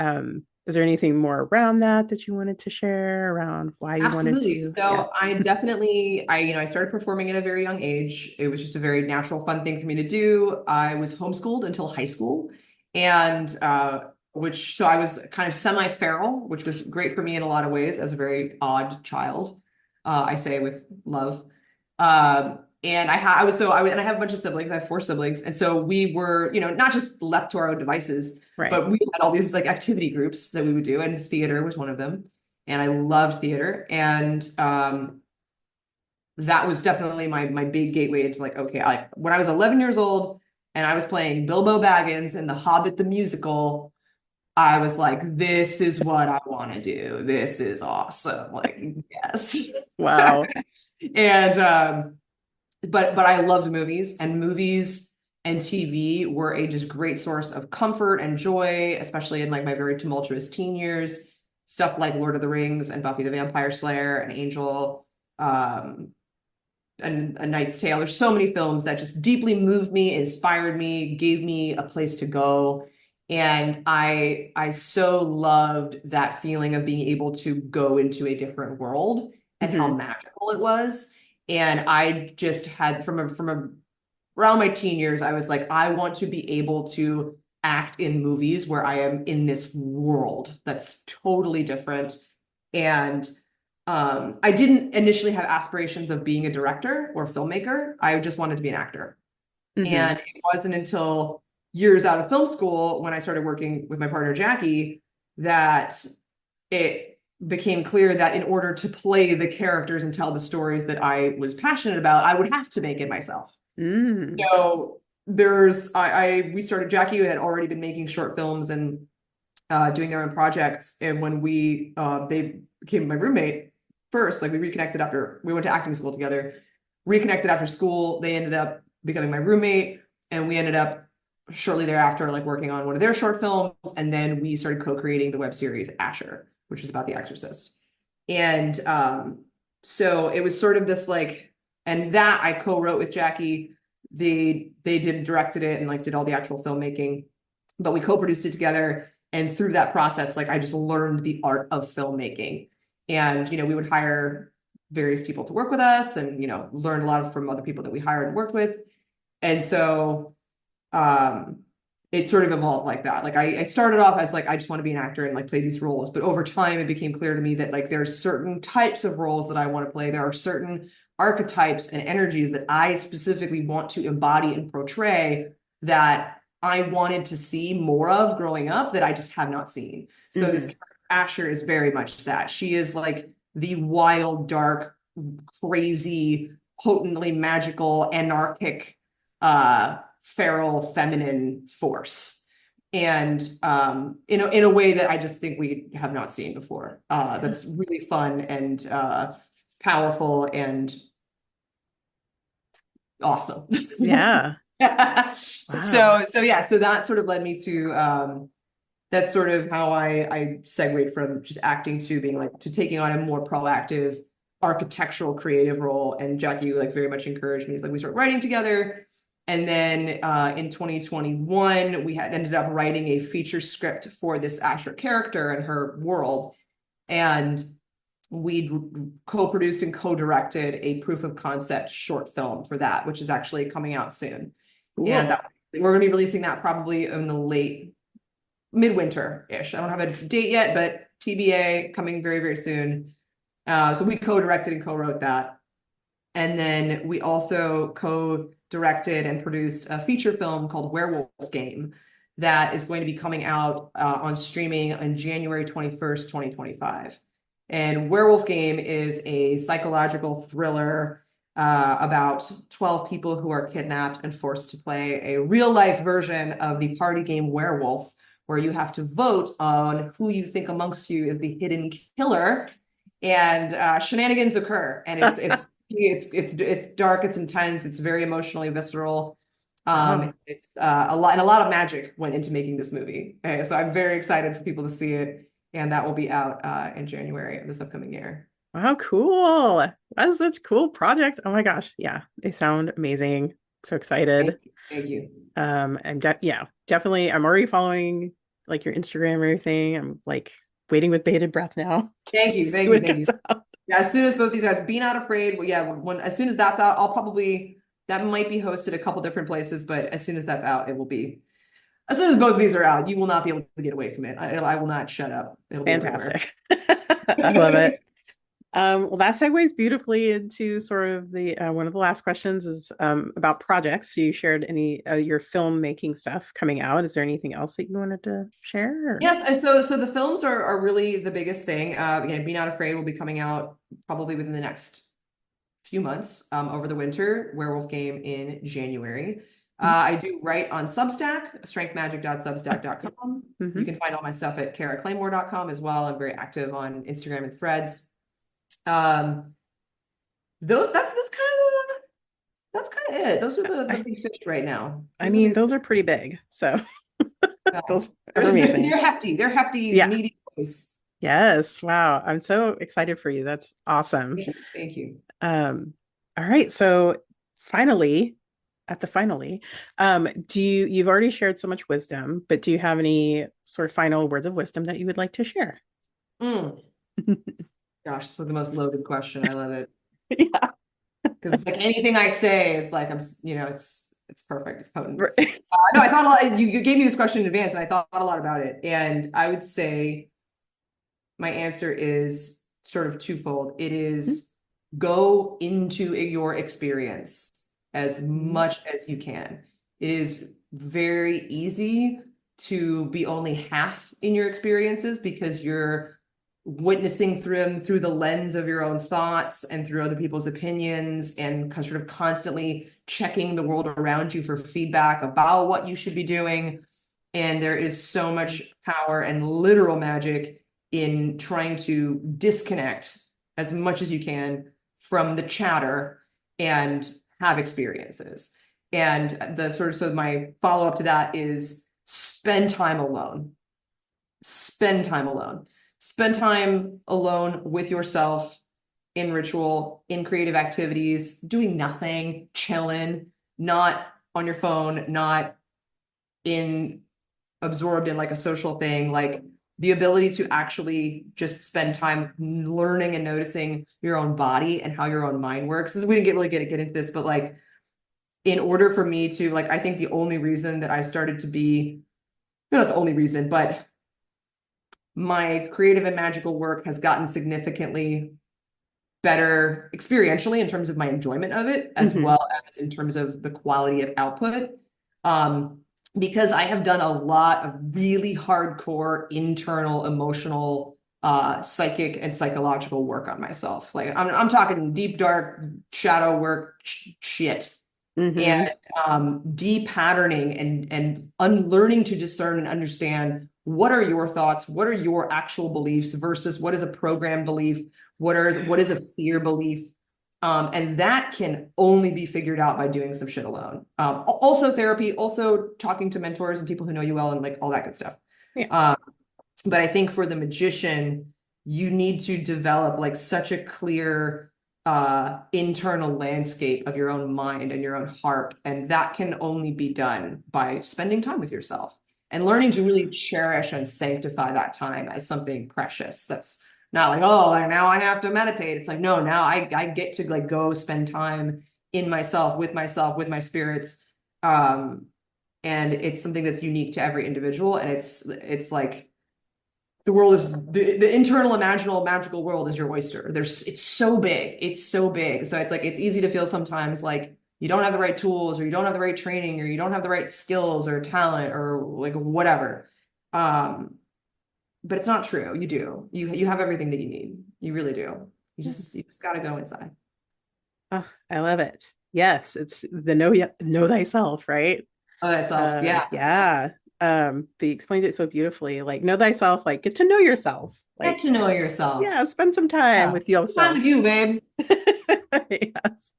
anything more around that you wanted to share around why you wanted Absolutely. to? So I definitely, I started performing at a very young age. It was just a very natural, fun thing for me to do. I was homeschooled until high school, and so I was kind of semi-feral, which was great for me in a lot of ways as a very odd child. I say with love. And I have a bunch of siblings. I have 4 siblings, and so we were, not just left to our own devices, but we had all these like activity groups that we would do, and theater was one of them. And I loved theater, and that was definitely my big gateway into like, okay, like when I was 11 years old and I was playing Bilbo Baggins in The Hobbit the musical, I was like, this is what I want to do. This is awesome. Like, yes. Wow. And but I loved movies, and movies and TV were a just great source of comfort and joy, especially in like my very tumultuous teen years. Stuff like Lord of the Rings and Buffy the Vampire Slayer and Angel, and A Knight's Tale. There's so many films that just deeply moved me, inspired me, gave me a place to go. And I so loved that feeling of being able to go into a different world and how magical it was. And I just had from around my teen years, I was like, I want to be able to act in movies where I am in this world that's totally different. And I didn't initially have aspirations of being a director or filmmaker. I just wanted to be an actor. Mm-hmm. And it wasn't until years out of film school when I started working with my partner Jackie that it became clear that in order to play the characters and tell the stories that I was passionate about, I would have to make it myself. Mm. So we started, Jackie had already been making short films and doing their own projects. And when they became my roommate first, like we reconnected after we went to acting school together, reconnected after school. They ended up becoming my roommate, and we ended up shortly thereafter like working on one of their short films. And then we started co-creating the web series Asher, which is about The Exorcist. And so it was sort of this like, and that I co-wrote with Jackie. They directed it and like did all the actual filmmaking, but we co-produced it together. And through that process, like I just learned the art of filmmaking. And, we would hire various people to work with us and, learn a lot from other people that we hired and worked with. And so it sort of evolved like that. Like I started off as like, I just want to be an actor and like play these roles. But over time, it became clear to me that like there's certain types of roles that I want to play. There are certain archetypes and energies that I specifically want to embody and portray that I wanted to see more of growing up that I just have not seen. So this character, Asher, is very much that. She is like the wild, dark, crazy, potently magical, anarchic, feral, feminine force. And in a way that I just think we have not seen before. That's really fun and powerful and awesome. Yeah. Wow. So that sort of led me to that's sort of how I segued from just acting to being like to taking on a more proactive architectural creative role. And Jackie like very much encouraged me. It's like we started writing together. And then in 2021, we had ended up writing a feature script for this Asher character and her world. And we co-produced and co-directed a proof of concept short film for that, which is actually coming out soon. Cool. And we're going to be releasing that probably in the late midwinter-ish. I don't have a date yet, but TBA coming very, very soon. So we co-directed and co-wrote that. And then we also co-directed and produced a feature film called Werewolf Game that is going to be coming out on streaming on January 21st, 2025. And Werewolf Game is a psychological thriller about 12 people who are kidnapped and forced to play a real-life version of the party game Werewolf, where you have to vote on who you think amongst you is the hidden killer, and shenanigans occur. And it's dark, it's intense, it's very emotionally visceral. It's a lot of magic went into making this movie. So I'm very excited for people to see it, and that will be out in January of this upcoming year. Wow, cool. That's such cool projects. Oh my gosh. Yeah, they sound amazing. So excited. Thank you. Definitely. I'm already following like your Instagram and everything. I'm like waiting with bated breath now. Thank you. Yeah, as soon as both these guys, Be Not Afraid, well, yeah, as soon as that's out, that might be hosted a couple different places, but as soon as that's out, it will be. As soon as both of these are out, you will not be able to get away from it. I will not shut up. It'll be fantastic. I love it. Well, that segues beautifully into sort of the one of the last questions is about projects. So you shared any your filmmaking stuff coming out. Is there anything else that you wanted to share? Yes, so the films are really the biggest thing. Again, Be Not Afraid will be coming out probably within the next few months over the winter. Werewolf Game in January. I do write on Substack, strengthmagic.substack.com. You can find all my stuff at caraclaymore.com as well. I'm very active on Instagram and Threads. That's kind of it. Those are the big fish right now. I mean, those are pretty big. So those are amazing. They're hefty. They're hefty, yeah. meaty boys. Yes. Wow. I'm so excited for you. That's awesome. Thank you. All right. So finally, you've already shared so much wisdom, but do you have any sort of final words of wisdom that you would like to share? Gosh, it's like the most loaded question. I love it. Yeah. Because it's like anything I say is like, it's perfect. It's potent. No, I thought a lot, you gave me this question in advance and I thought a lot about it. And I would say my answer is sort of twofold. It is go into your experience as much as you can. It is very easy to be only half in your experiences because you're witnessing through them through the lens of your own thoughts and through other people's opinions, and sort of constantly checking the world around you for feedback about what you should be doing. And there is so much power and literal magic in trying to disconnect as much as you can from the chatter and have experiences. And the sort of, so my follow-up to that is spend time alone. Spend time alone. Spend time alone with yourself in ritual, in creative activities, doing nothing, chilling, not on your phone, not absorbed in like a social thing, like the ability to actually just spend time learning and noticing your own body and how your own mind works. We didn't really get into this, but like, in order for me to, like, I think the only reason that I started to be, not the only reason, but my creative and magical work has gotten significantly better experientially in terms of my enjoyment of it, as well as in terms of the quality of output. Because I have done a lot of really hardcore internal emotional psychic and psychological work on myself. Like I'm talking deep, dark shadow work shit. And de-patterning and unlearning to discern and understand what are your thoughts, what are your actual beliefs versus what is a programmed belief, what is a fear belief. And that can only be figured out by doing some shit alone. Also therapy, also talking to mentors and people who know you well and like all that good stuff. Yeah. But I think for the magician, you need to develop like such a clear internal landscape of your own mind and your own heart. And that can only be done by spending time with yourself and learning to really cherish and sanctify that time as something precious. That's not like, oh, like now I have to meditate. It's like, no, now I get to like go spend time in myself, with my spirits. And it's something that's unique to every individual. And it's like, the world is the internal imaginal magical world is your oyster. It's so big. It's so big. So it's like, it's easy to feel sometimes like you don't have the right tools or you don't have the right training or you don't have the right skills or talent or like whatever. But it's not true. You do. You have everything that you need. You really do. You just got to go inside. Oh, I love it. Yes. It's the know thyself, right? Know thyself. Yeah. Yeah. But you explained it so beautifully. Like, know thyself, like get to know yourself. Like, get to know yourself. Yeah, spend some time with yourself. Time with you, babe. Yes.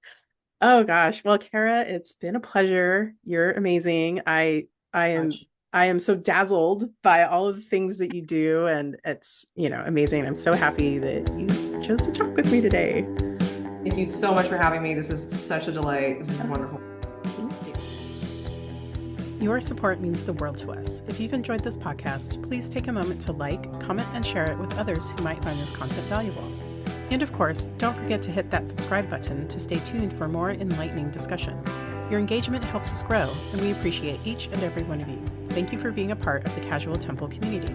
Oh gosh. Well, Cara, it's been a pleasure. You're amazing. I am so dazzled by all of the things that you do, and it's, amazing. I'm so happy that you chose to talk with me today. Thank you so much for having me. This was such a delight. This is wonderful. Your support means the world to us. If you've enjoyed this podcast, please take a moment to like, comment, and share it with others who might find this content valuable. And of course, don't forget to hit that subscribe button to stay tuned for more enlightening discussions. Your engagement helps us grow, and we appreciate each and every one of you. Thank you for being a part of the Casual Temple community.